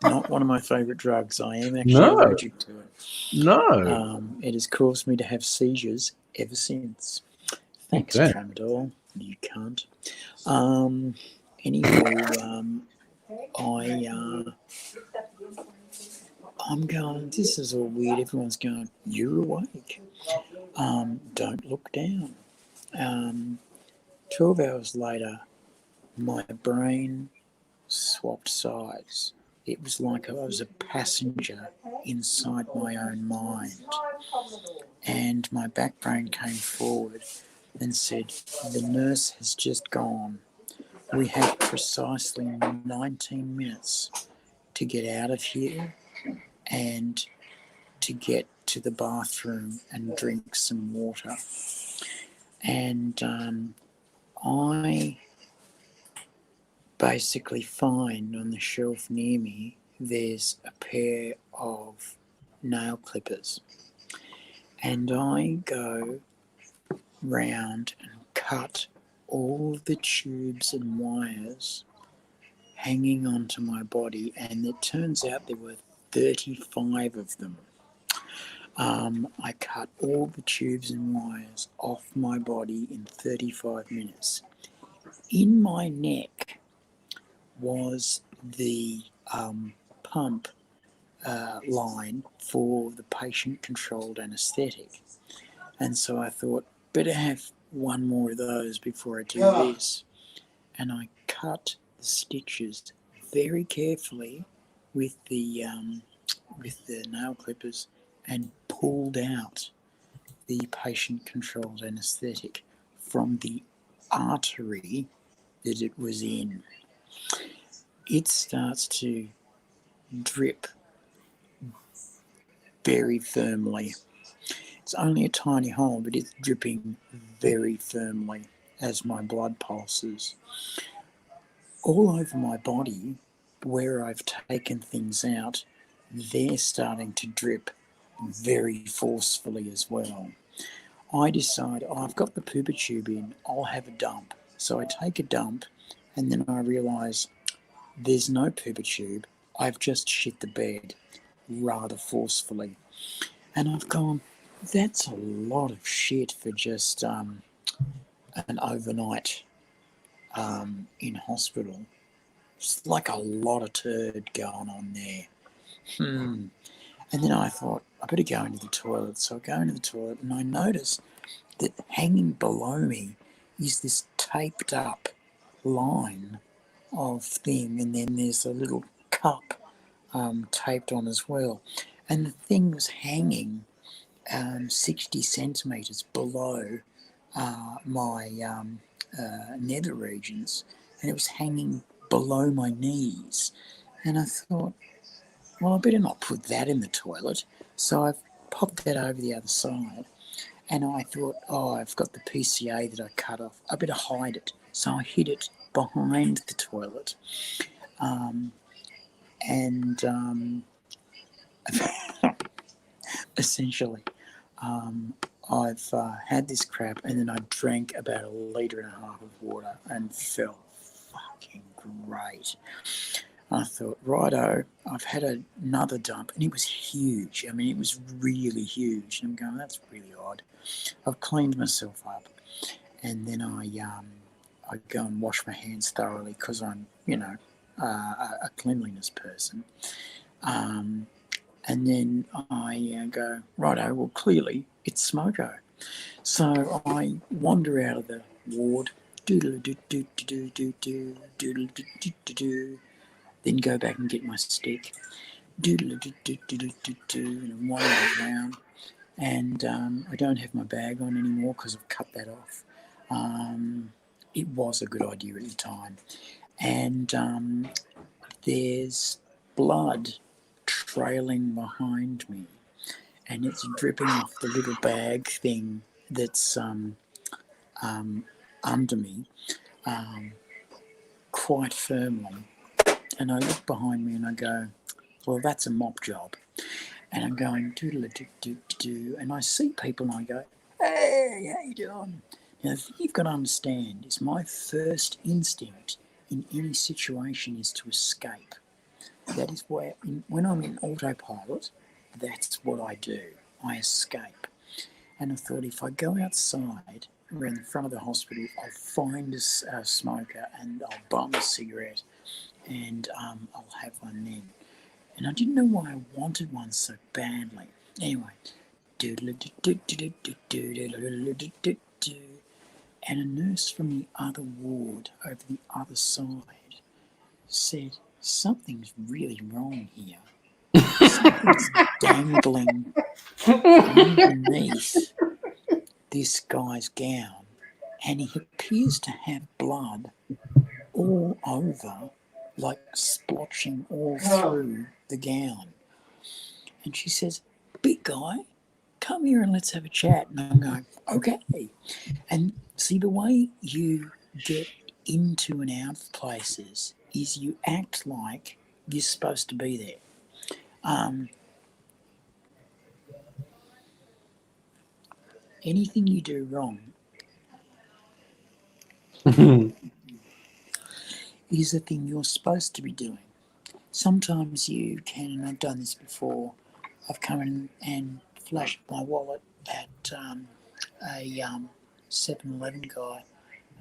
[SPEAKER 2] Not one of my favourite drugs. I am actually allergic to it.
[SPEAKER 1] No.
[SPEAKER 2] It has caused me to have seizures ever since. Thanks,
[SPEAKER 1] Okay.
[SPEAKER 2] tramadol. You can't. Anyway, I'm going, this is all weird. Everyone's going, you're awake. Don't look down. 12 hours later, my brain swapped sides. It was like I was a passenger inside my own mind. And my back brain came forward and said, the nurse has just gone. We have precisely 19 minutes to get out of here and to get to the bathroom and drink some water. And I basically find on the shelf near me there's a pair of nail clippers. And I go round and cut all the tubes and wires hanging onto my body, and it turns out there were 35 of them. I cut all the tubes and wires off my body in 35 minutes. In my neck was the pump line for the patient-controlled anaesthetic. And so I thought, better have one more of those before I do this. And I cut the stitches very carefully with the nail clippers and pulled out the patient-controlled anaesthetic from the artery that it was in. It starts to drip very firmly. It's only a tiny hole, but it's dripping very firmly as my blood pulses. All over my body, where I've taken things out, they're starting to drip very forcefully as well. I decide, I've got the pooper tube in, I'll have a dump. So I take a dump, and then I realise there's no pooper tube, I've just shit the bed rather forcefully. And I've gone, that's a lot of shit for just an overnight in hospital. It's like a lot of turd going on there. And then I thought, I better go into the toilet. So I go into the toilet and I notice that hanging below me is this taped up line of thing, and then there's a little cup taped on as well. And the thing was hanging 60 centimetres below my nether regions, and it was hanging below my knees. And I thought, well, I better not put that in the toilet. So I've popped that over the other side. And I thought, oh, I've got the PCA that I cut off. I better hide it. So I hid it behind the toilet. Essentially, I've had this crap, and then I drank about 1.5 litres of water and felt fucking great. I thought, righto, I've had another dump, and it was huge. I mean, it was really huge. And I'm going, that's really odd. I've cleaned myself up, and then I go and wash my hands thoroughly because I'm, a cleanliness person. And then I go, righto, well, clearly it's smoko. So I wander out of the ward, doodle-doo-doo-doo-doo-doo, doodle-doo-doo-doo-doo, then go back and get my stick, doodle-doo-doo-doo-doo-doo, and wander around. And I don't have my bag on anymore because I've cut that off. It was a good idea at the time. And there's blood trailing behind me, and it's dripping off the little bag thing that's under me quite firmly. And I look behind me and I go, well, that's a mop job. And I'm going doodle-doo-doo-doo, and I see people and I go, hey, how you doing? Now, the thing you've got to understand is my first instinct in any situation is to escape. That is where, when I'm in autopilot, that's what I do. I escape. And I thought, if I go outside around the front of the hospital, I'll find a smoker and I'll bum a cigarette, and I'll have one then. and I didn't know why I wanted one so badly. Anyway, and a nurse from the other ward over the other side said, "Something's really wrong here. Something's dangling underneath this guy's gown, and he appears to have blood all over, like splotching all through the gown." And she says, "Big guy, come here and let's have a chat." And I'm going, "Okay." And see, the way you get into and out of places is you act like you're supposed to be there. Anything you do wrong is the thing you're supposed to be doing. Sometimes you can, and I've done this before, I've come in and flashed my wallet at a 7-Eleven guy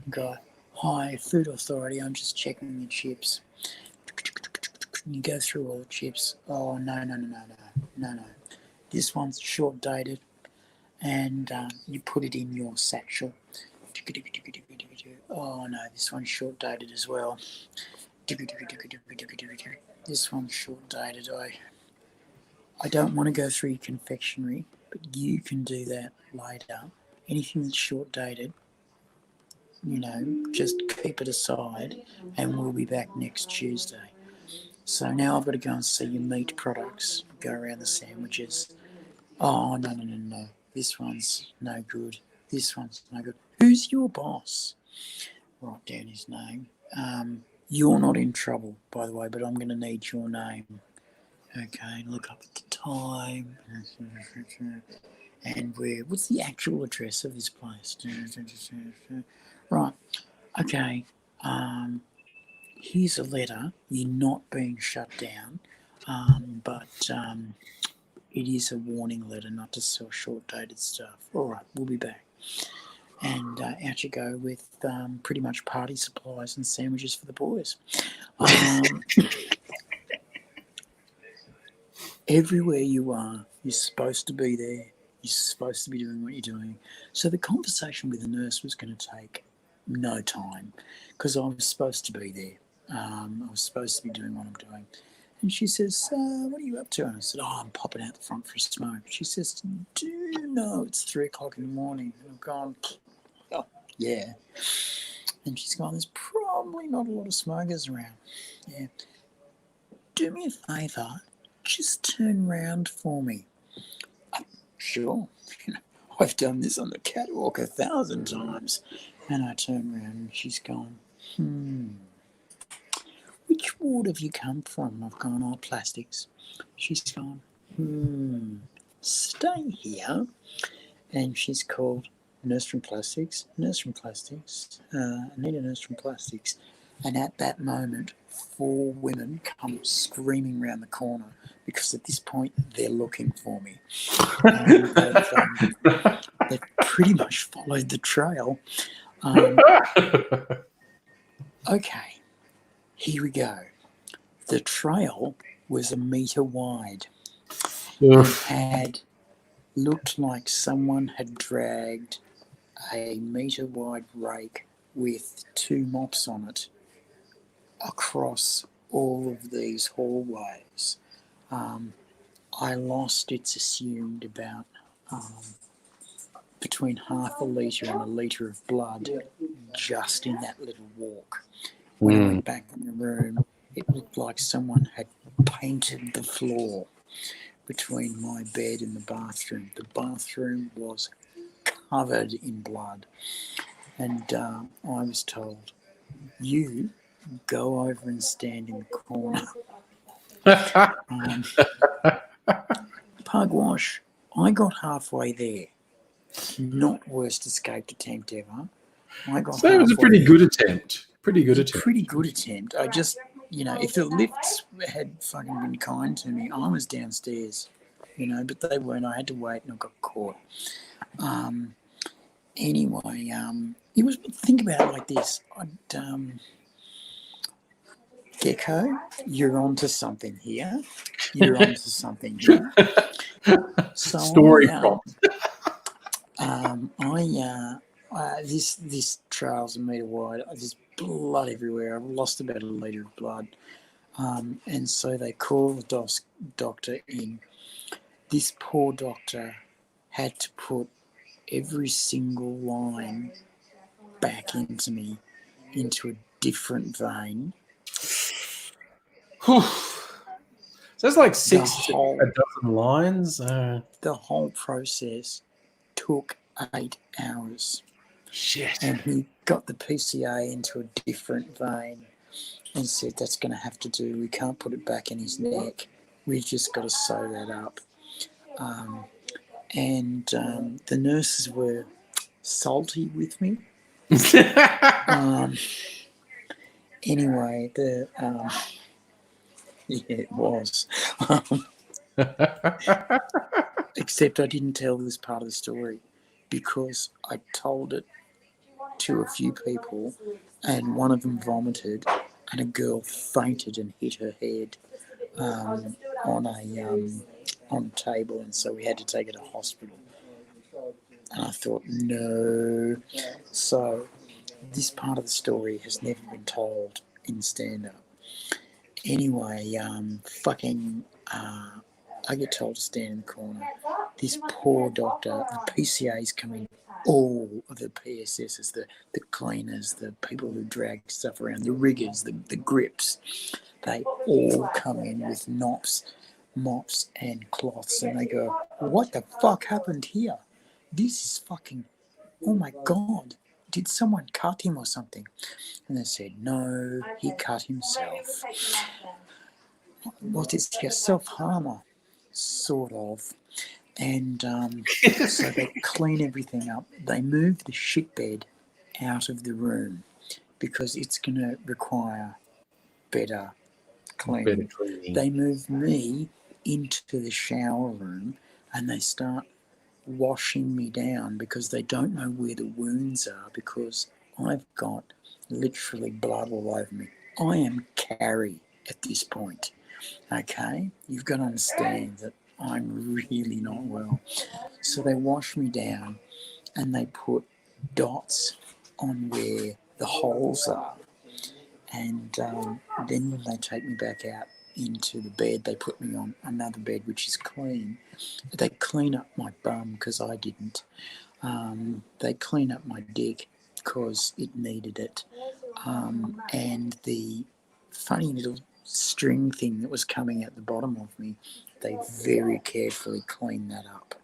[SPEAKER 2] and go, "Hi, Food Authority, I'm just checking the chips." And you go through all the chips. "Oh, no. This one's short dated," and you put it in your satchel. "Oh no, this one's short dated as well. This one's short dated. I don't want to go through your confectionery, but you can do that later. Anything that's short dated, just keep it aside, and we'll be back next Tuesday." So now I've got to go and see your meat products, go around the sandwiches. "Oh, no. This one's no good. This one's no good. Who's your boss?" Write down his name. You're not in trouble, by the way, but I'm going to need your name. Okay, look up at the time. And what's the actual address of this place? Right, okay. Here's a letter. You're not being shut down, but it is a warning letter not to sell short-dated stuff. All right, we'll be back. And out you go with pretty much party supplies and sandwiches for the boys. Everywhere you are, you're supposed to be there. You're supposed to be doing what you're doing. So the conversation with the nurse was going to take no time because I was supposed to be there. I was supposed to be doing what I'm doing. And she says, "What are you up to?" And I said, "Oh, I'm popping out the front for a smoke." She says, "Do you know it's 3 o'clock in the morning?" And I've gone, "Oh, yeah." And she's gone, "There's probably not a lot of smokers around." "Yeah. Do me a favour, just turn round for me." "Sure." I've done this on the catwalk 1,000 times. And I turn around and she's gone, "Which ward have you come from?" I've gone, "Oh, plastics." She's gone, "Stay here." And she's called nurse from plastics, I need a nurse from plastics. And at that moment, 4 women come screaming round the corner because at this point they're looking for me. And they've pretty much followed the trail. Okay, here we go. The trail was 1 metre wide and had looked like someone had dragged a 1 metre wide rake with 2 mops on it across all of these hallways. I lost, it's assumed, about between half a litre and 1 litre of blood just in that little walk. When I went back in the room, it looked like someone had painted the floor between my bed and the bathroom. The bathroom was covered in blood. And I was told, "You go over and stand in the corner." Pugwash, I got halfway there. Not worst escaped attempt ever.
[SPEAKER 1] So it was a pretty good attempt. Pretty good attempt.
[SPEAKER 2] I just, if the lifts had fucking been kind to me, I was downstairs, but they weren't. I had to wait and I got caught. Anyway, it was, think about it like this. Gecko, you're onto something here. you're onto something here. So
[SPEAKER 1] Story prompt.
[SPEAKER 2] This trail's a metre wide. There's blood everywhere. I've lost about a litre of blood. And so they call the doctor in. This poor doctor had to put every single line back into me into a different vein.
[SPEAKER 1] So it's like 6 to
[SPEAKER 2] whole-
[SPEAKER 1] a dozen lines.
[SPEAKER 2] The whole process took 8 hours.
[SPEAKER 1] Shit.
[SPEAKER 2] And he got the PCA into a different vein and said, that's going to have to do. We can't put it back in his neck. We've just got to sew that up. The nurses were salty with me. Anyway, yeah, it was. Except I didn't tell this part of the story because I told it to a few people and one of them vomited and a girl fainted and hit her head on a table, and so we had to take her to hospital. And I thought, no. So this part of the story has never been told in stand-up. Anyway, I get told to stand in the corner. This poor doctor, the PCAs come in, all of the PSSs, the cleaners, the people who drag stuff around, the riggers, the grips, they all come in with mops and cloths, and they go, what the fuck happened here? This is fucking, oh my God, did someone cut him or something? And they said, no, he cut himself. What is he, a self-harmer? Sort of. And so they clean everything up. They move the shit bed out of the room because it's going to require better cleaning. They move me into the shower room and they start washing me down because they don't know where the wounds are because I've got literally blood all over me. I am Carrie at this point. Okay? You've got to understand that I'm really not well. So they wash me down and they put dots on where the holes are. And then when they take me back out into the bed, they put me on another bed which is clean. They clean up my bum because I didn't. They clean up my dick because it needed it. And the funny little string thing that was coming out the bottom of me, they very carefully cleaned that up.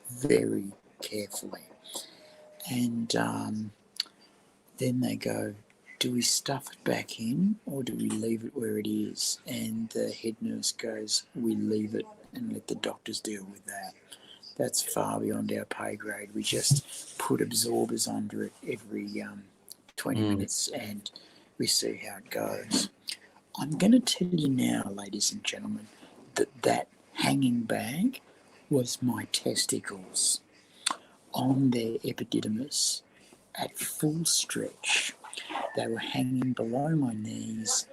[SPEAKER 2] Very carefully. And then they go, do we stuff it back in or do we leave it where it is? And the head nurse goes, we leave it and let the doctors deal with that. That's far beyond our pay grade. We just put absorbers under it every 20 minutes and we see how it goes. I'm going to tell you now, ladies and gentlemen, that hanging bag was my testicles on their epididymis at full stretch. They were hanging below my knees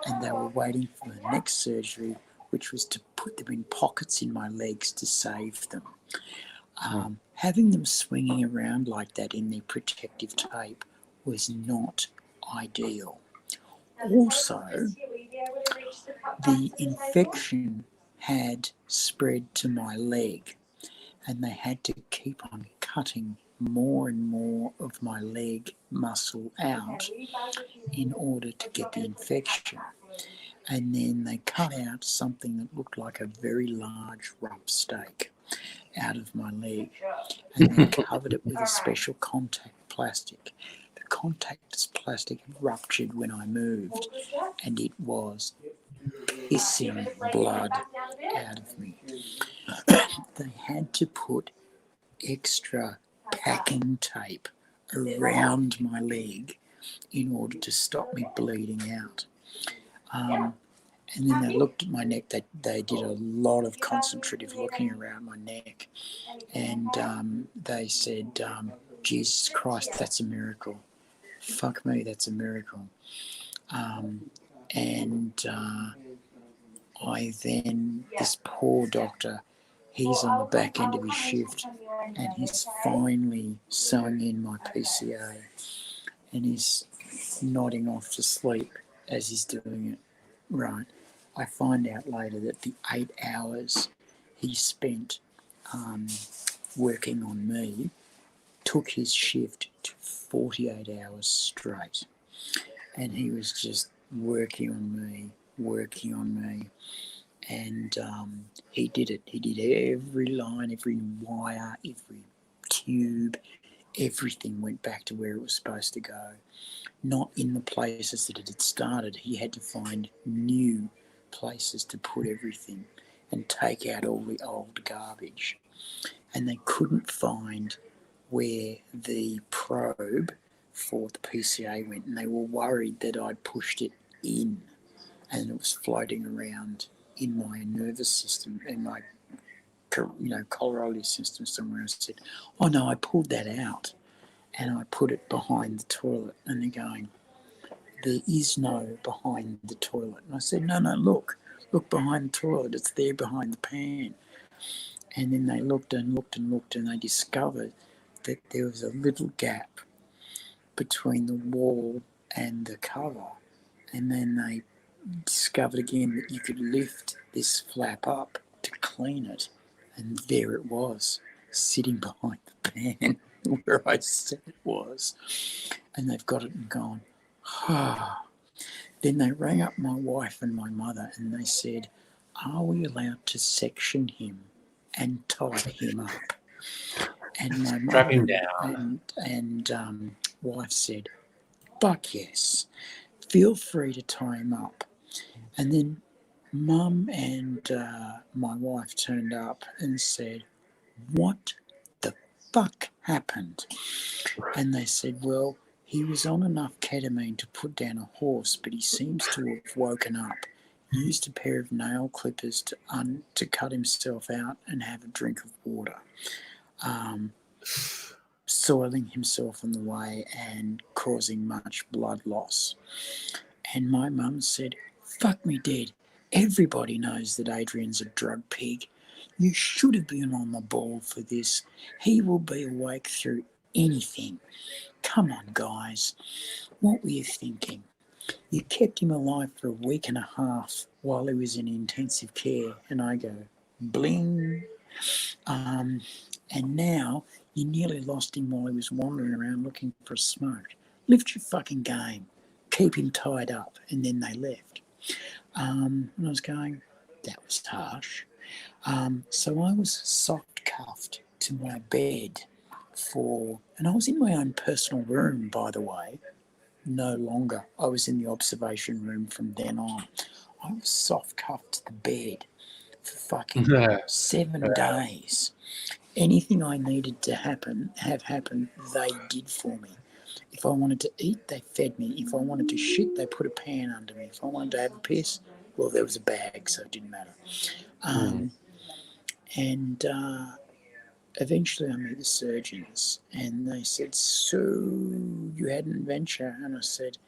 [SPEAKER 2] and they were waiting for the next surgery, which was to put them in pockets in my legs to save them. Having them swinging around like that in their protective tape was not ideal. Also, the infection had spread to my leg and they had to keep on cutting more and more of my leg muscle out in order to get the infection. And then they cut out something that looked like a very large rump steak out of my leg and then covered it with a special contact plastic. The contact plastic ruptured when I moved and it was pissing blood out of me. They had to put extra packing tape around my leg in order to stop me bleeding out. And then they looked at my neck. They did a lot of concentrative looking around my neck. And they said, Jesus Christ, that's a miracle. Fuck me, that's a miracle. And this poor doctor, he's on the back end of his shift and he's finally sewing in my PCA and he's nodding off to sleep as he's doing it. Right. I find out later that the 8 hours he spent working on me took his shift to 48 hours straight. And he was just working on me. And he did it. He did every line, every wire, every tube, everything went back to where it was supposed to go. Not in the places that it had started. He had to find new places to put everything and take out all the old garbage. And they couldn't find where the probe for the PCA went, and they were worried that I'd pushed it in and it was floating around in my nervous system, in my corollary system somewhere. I said, oh no, I pulled that out and I put it behind the toilet. And they're going, there is no behind the toilet. And I said, no, look behind the toilet, it's there behind the pan. And then they looked and they discovered that there was a little gap between the wall and the cover. And then they discovered again that you could lift this flap up to clean it. And there it was, sitting behind the pan where I said it was. And they've got it and gone, ah. Then they rang up my wife and my mother and they said, are we allowed to section him and tie him up? And my
[SPEAKER 1] Strap him
[SPEAKER 2] mum and wife said, fuck yes, feel free to tie him up. And then Mum and my wife turned up and said, what the fuck happened? And they said, well, he was on enough ketamine to put down a horse, but he seems to have woken up, used a pair of nail clippers to cut himself out and have a drink of water, soiling himself on the way and causing much blood loss. And my mum said, fuck me dead. Everybody knows that Adrian's a drug pig. You should have been on the ball for this. He will be awake through anything. Come on, guys. What were you thinking? You kept him alive for a week and a half while he was in intensive care. And I go, bling. And now you nearly lost him while he was wandering around looking for a smoke. Lift your fucking game. Keep him tied up. And then they left. And I was going, that was harsh. So I was soft cuffed to my bed and I was in my own personal room, by the way, no longer. I was in the observation room from then on. I was soft cuffed to the bed for fucking 7 days. Anything I needed to have happened, they did for me. If I wanted to eat, they fed me. If I wanted to shit, they put a pan under me. If I wanted to have a piss, well, there was a bag, so it didn't matter. And eventually I met the surgeons and they said, so you had an adventure? And I said,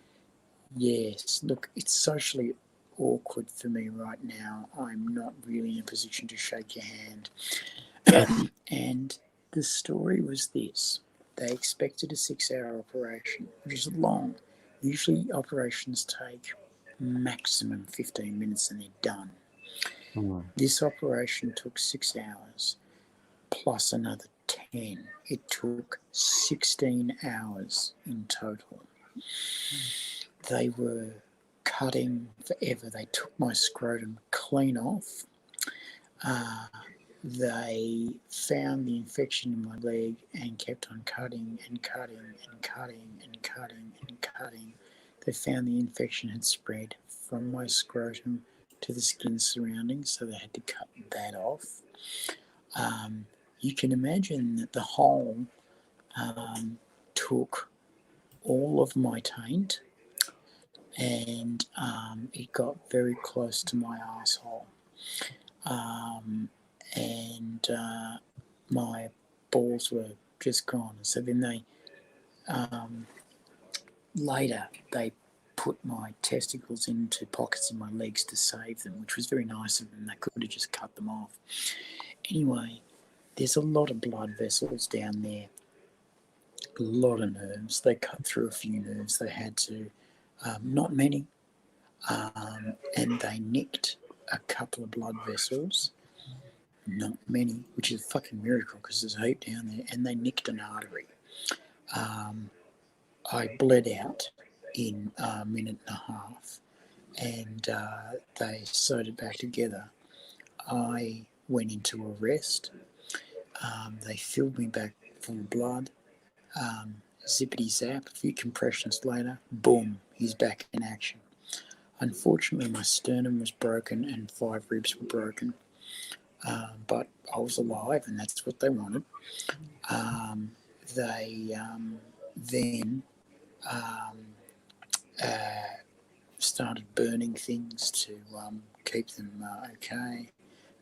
[SPEAKER 2] yes. Look, it's socially awkward for me right now. I'm not really in a position to shake your hand. And the story was this. They expected a 6-hour operation, which is long. Usually operations take maximum 15 minutes and they're done. This operation took 6 hours plus another 10. It took 16 hours in total. They were cutting forever. They took my scrotum clean off. They found the infection in my leg and kept on cutting and cutting and cutting and cutting and cutting. They found the infection had spread from my scrotum to the skin surroundings, so they had to cut that off. You can imagine that the hole took all of my taint and it got very close to my asshole. And my balls were just gone. So then they later they put my testicles into pockets in my legs to save them, which was very nice of them. They could have just cut them off. Anyway, there's a lot of blood vessels down there, a lot of nerves. They cut through a few nerves. They had to, not many, and they nicked a couple of blood vessels. Not many, which is a fucking miracle because there's a heap down there, and they nicked an artery. I bled out in a minute and a half, and they sewed it back together. I went into arrest. They filled me back full of blood. Zippity zap, a few compressions later, boom, he's back in action. Unfortunately, my sternum was broken and 5 ribs were broken, but I was alive, and that's what they wanted. They then started burning things to keep them okay.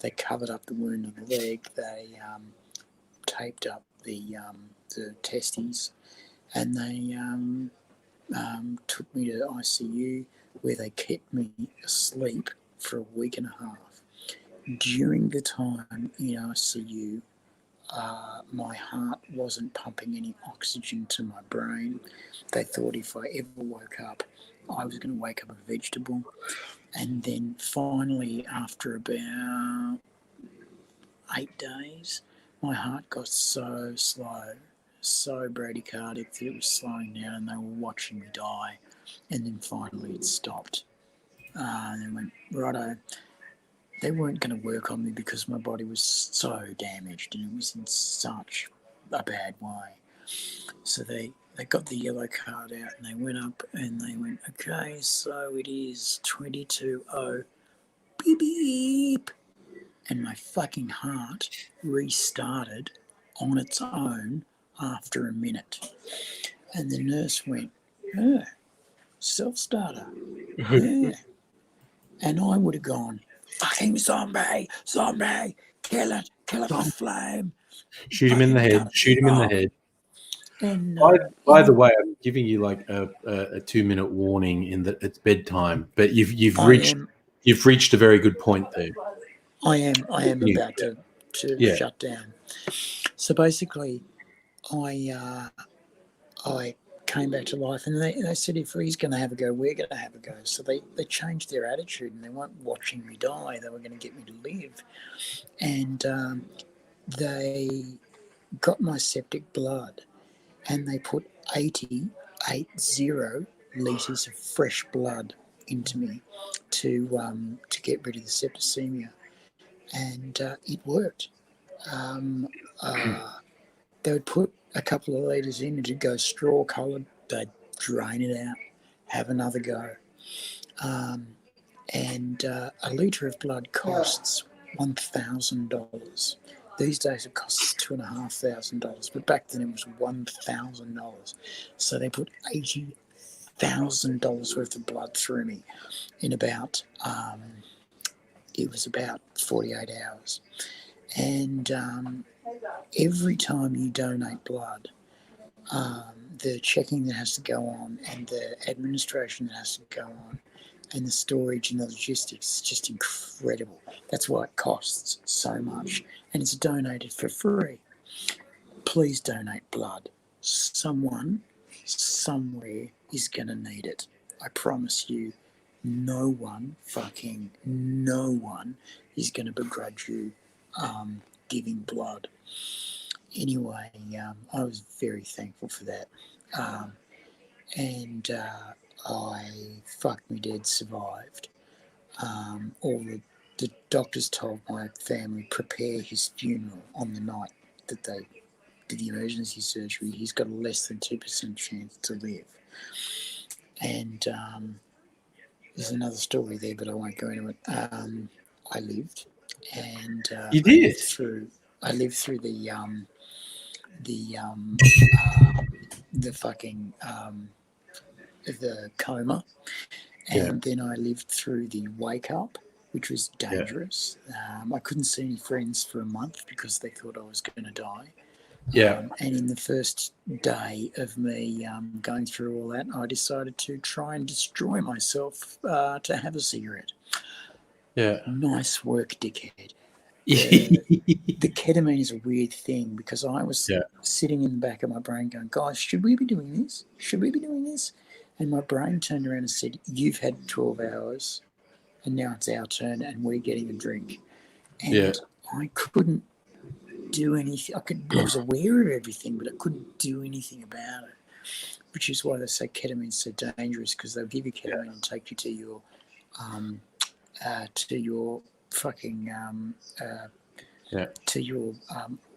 [SPEAKER 2] They covered up the wound on the leg. They taped up the testes, and they took me to ICU, where they kept me asleep for a week and a half. During the time in ICU, my heart wasn't pumping any oxygen to my brain. They thought if I ever woke up, I was going to wake up a vegetable. And then finally, after about 8 days, my heart got so slow, so bradycardic that it was slowing down, and they were watching me die. And then finally it stopped. And they went, righto. They weren't going to work on me because my body was so damaged and it was in such a bad way. So they got the yellow card out, and they went up and they went, okay, so it is 22:00, beep beep. And my fucking heart restarted on its own after a minute. And the nurse went, oh, self-starter. Yeah. And I would have gone, fucking zombie, kill it with flame.
[SPEAKER 1] Shoot him in the head. Shoot him in the head.
[SPEAKER 2] And,
[SPEAKER 1] by the way, I'm giving you like a 2-minute warning in that it's bedtime, but you've reached a very good point there.
[SPEAKER 2] I am about to shut down. So basically, I came back to life, and they said, if he's going to have a go, we're going to have a go. So they changed their attitude, and they weren't watching me die. They were going to get me to live. And they got my septic blood, and they put 80 litres of fresh blood into me to get rid of the septicemia. And it worked. They would put a couple of litres in, it'd go straw coloured, they'd drain it out, have another go. And a litre of blood costs $1,000. These days it costs $2,500, but back then it was $1,000. So they put $80,000 worth of blood through me in about, it was about 48 hours. And every time you donate blood, the checking that has to go on, and the administration that has to go on, and the storage and the logistics is just incredible. That's why it costs so much, and it's donated for free. Please donate blood. Someone, somewhere is going to need it. I promise you, no one is going to begrudge you giving blood. Anyway, I was very thankful for that. And I, fuck me dead, survived. All the doctors told my family, prepare his funeral on the night that they did the emergency surgery. He's got a less than 2% chance to live. And there's another story there, but I won't go into it. I lived, and
[SPEAKER 1] you did.
[SPEAKER 2] I lived through the fucking the coma, and then I lived through the wake up, which was dangerous. I couldn't see any friends for a month because they thought I was going to die.
[SPEAKER 1] Yeah.
[SPEAKER 2] And in the first day of me going through all that, I decided to try and destroy myself to have a cigarette.
[SPEAKER 1] Yeah.
[SPEAKER 2] Nice work, dickhead. The ketamine is a weird thing because I was sitting in the back of my brain going, guys, should we be doing this? Should we be doing this? And my brain turned around and said, you've had 12 hours and now it's our turn and we're getting a drink. And I couldn't do anything. I was aware of everything, but I couldn't do anything about it, which is why they say ketamine's so dangerous, because they'll give you ketamine and take you to your fucking to your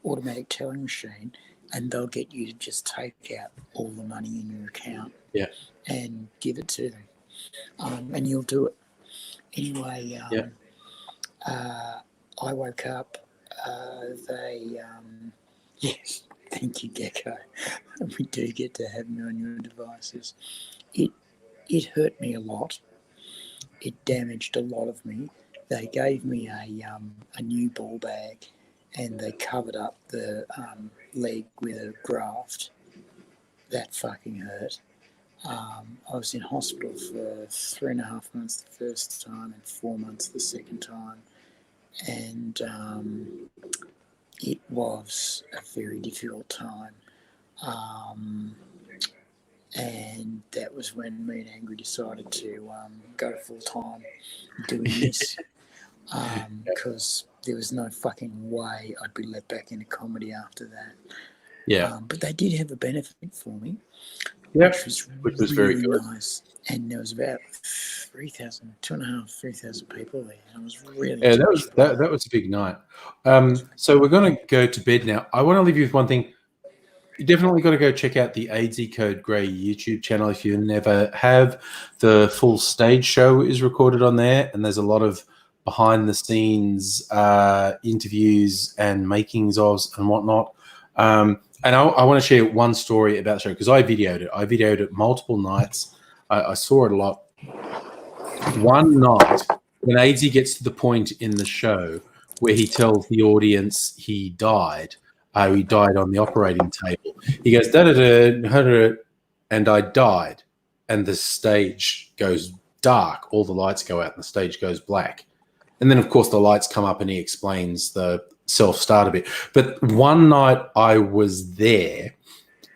[SPEAKER 2] automatic telling machine, and they'll get you to just take out all the money in your account and give it to them, and you'll do it anyway. I woke up. Yes, thank you, Gecko. We do get to have me on your devices. It hurt me a lot. It damaged a lot of me. They gave me a new ball bag, and they covered up the leg with a graft. That fucking hurt. I was in hospital for 3.5 months the first time and 4 months the second time. And it was a very difficult time. And that was when me and Angry decided to go full time doing this, because there was no fucking way I'd be let back into comedy after that.
[SPEAKER 1] Yeah.
[SPEAKER 2] But they did have a benefit for me,
[SPEAKER 1] Yeah,
[SPEAKER 2] which was
[SPEAKER 1] very
[SPEAKER 2] really
[SPEAKER 1] good.
[SPEAKER 2] nice. And there was about 3,000 people there. And I was really
[SPEAKER 1] that was a big night. So we're going to go to bed now. I want to leave you with one thing. You definitely got to go check out the AIDSy Code Grey YouTube channel if you never have. The full stage show is recorded on there, and there's a lot of behind-the-scenes interviews and makings of and whatnot. And I want to share one story about the show because I videoed it. I videoed it multiple nights. I saw it a lot. One night, when AIDSy gets to the point in the show where he tells the audience he died on the operating table. He goes, da-da-da, and I died. And the stage goes dark. All the lights go out and the stage goes black. And then, of course, the lights come up and he explains the self-starter bit. But one night I was there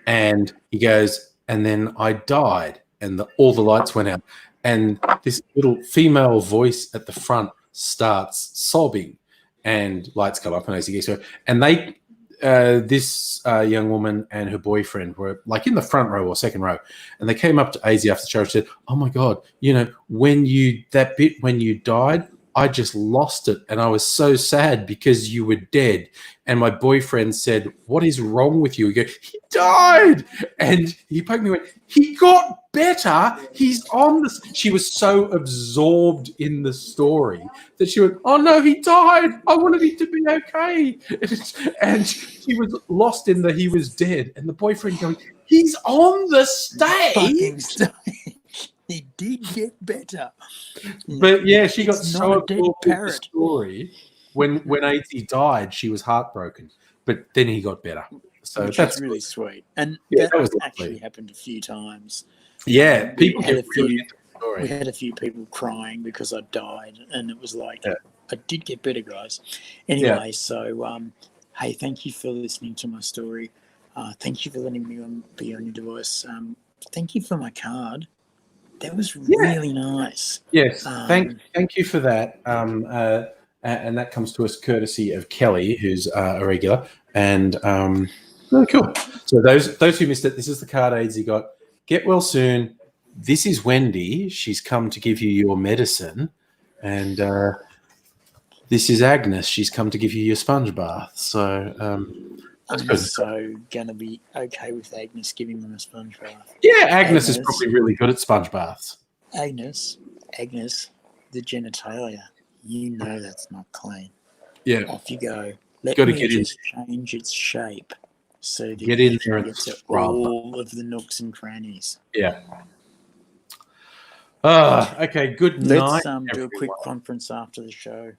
[SPEAKER 1] and he goes, and then I died and all the lights went out. And this little female voice at the front starts sobbing and lights come up and they this young woman and her boyfriend were like in the front row or second row, and they came up to AIDSy after the show and said, "Oh my God, when you died, I just lost it, and I was so sad because you were dead." And my boyfriend said, "What is wrong with you?" He goes, "He died," and he poked me and went, "He got better. He's on this." She was so absorbed in the story that she went, "Oh no, he died. I wanted him to be okay." And she was lost in that he was dead. And the boyfriend going, "He's on the stage."
[SPEAKER 2] He did get better.
[SPEAKER 1] But yeah, she got
[SPEAKER 2] It's
[SPEAKER 1] so
[SPEAKER 2] not a dead
[SPEAKER 1] absorbed in the
[SPEAKER 2] parrot.
[SPEAKER 1] story. When AIDSy died, she was heartbroken. But then he got better. So
[SPEAKER 2] Which
[SPEAKER 1] that's
[SPEAKER 2] is really sweet. And
[SPEAKER 1] Yeah,
[SPEAKER 2] that
[SPEAKER 1] that was
[SPEAKER 2] actually
[SPEAKER 1] lovely.
[SPEAKER 2] happened a few times.
[SPEAKER 1] Yeah, people
[SPEAKER 2] had
[SPEAKER 1] get
[SPEAKER 2] a
[SPEAKER 1] really
[SPEAKER 2] few-
[SPEAKER 1] into the story.
[SPEAKER 2] We had a few people crying because I died, and it was like,
[SPEAKER 1] Yeah.
[SPEAKER 2] I did get better, guys. Anyway, so hey, thank you for listening to my story. Thank you for letting me be on your device. Thank you for my card. That was really nice.
[SPEAKER 1] Yes, thank you for that. And that comes to us courtesy of Kelly, who's a regular. And really cool. So those who missed it, this is the card AIDSy got. Get well soon. This is Wendy. She's come to give you your medicine. And this is Agnes. She's come to give you your sponge bath. So
[SPEAKER 2] I'm so going to be okay with Agnes giving them a sponge bath.
[SPEAKER 1] yeah, Agnes is probably really good at sponge baths.
[SPEAKER 2] Agnes, the genitalia, you know that's not clean.
[SPEAKER 1] Yeah.
[SPEAKER 2] Off you go. Let me just change its shape so that
[SPEAKER 1] get in there and
[SPEAKER 2] get to all of the nooks and crannies.
[SPEAKER 1] Yeah. Okay, good night.
[SPEAKER 2] Let's do a quick conference after the show.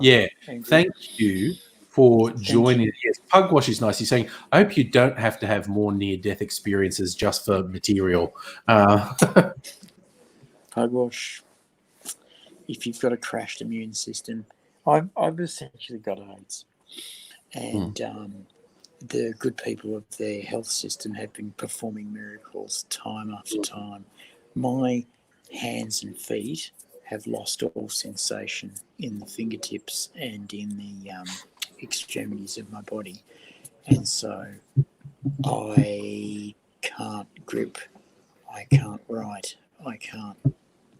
[SPEAKER 1] Yeah, thank you for
[SPEAKER 2] Thank
[SPEAKER 1] joining.
[SPEAKER 2] you.
[SPEAKER 1] Yes, Pugwash is nice. He's saying, I hope you don't have to have more near-death experiences just for material.
[SPEAKER 2] Pugwash, if you've got a crashed immune system, I've essentially got AIDS. And the good people of their health system have been performing miracles time after time. My hands and feet have lost all sensation in the fingertips and in the extremities of my body. And so I can't grip, I can't write, I can't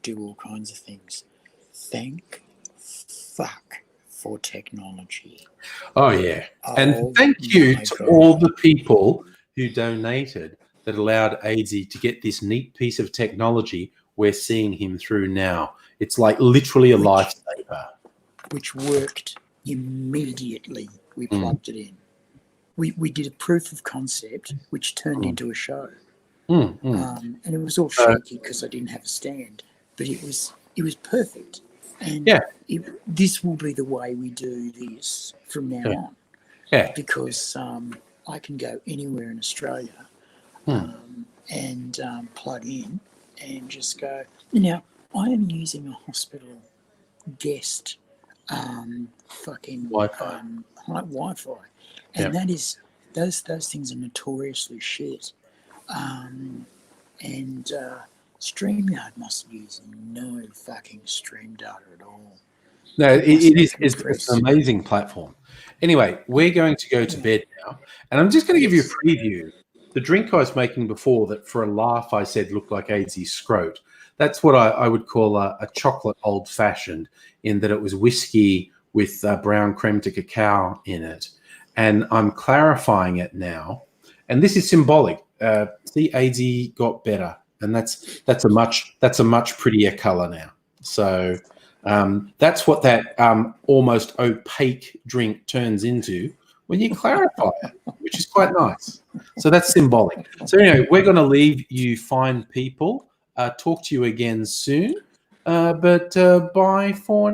[SPEAKER 2] do all kinds of things. Thank fuck for technology.
[SPEAKER 1] Oh, yeah. And
[SPEAKER 2] Oh
[SPEAKER 1] thank you
[SPEAKER 2] my
[SPEAKER 1] to
[SPEAKER 2] God.
[SPEAKER 1] all the people who donated that allowed AZ to get this neat piece of technology we're seeing him through now. It's like literally a lifesaver.
[SPEAKER 2] Which worked immediately. We plugged it in. We did a proof of concept, which turned into a show. And it was all shaky because I didn't have a stand, but it was perfect. And
[SPEAKER 1] Yeah.
[SPEAKER 2] this will be the way we do this from now on.
[SPEAKER 1] Yeah.
[SPEAKER 2] Because I can go anywhere in Australia and plug in and just go. Now, I am using a hospital guest fucking Wi-Fi, and that is those things are notoriously shit. And StreamYard must use no fucking stream data at all.
[SPEAKER 1] No, it's an amazing platform. Anyway, we're going to go to bed now, and I'm just going to give you a preview. The drink I was making before that for a laugh I said looked like AZ scrote. That's what I would call a chocolate old-fashioned, in that it was whiskey with brown creme de cacao in it. And I'm clarifying it now. And this is symbolic. See, AZ got better, and that's a much prettier color now. So that's what that almost opaque drink turns into when you clarify it, which is quite nice. So that's symbolic. So anyway, we're going to leave you fine people. Talk to you again soon. But bye for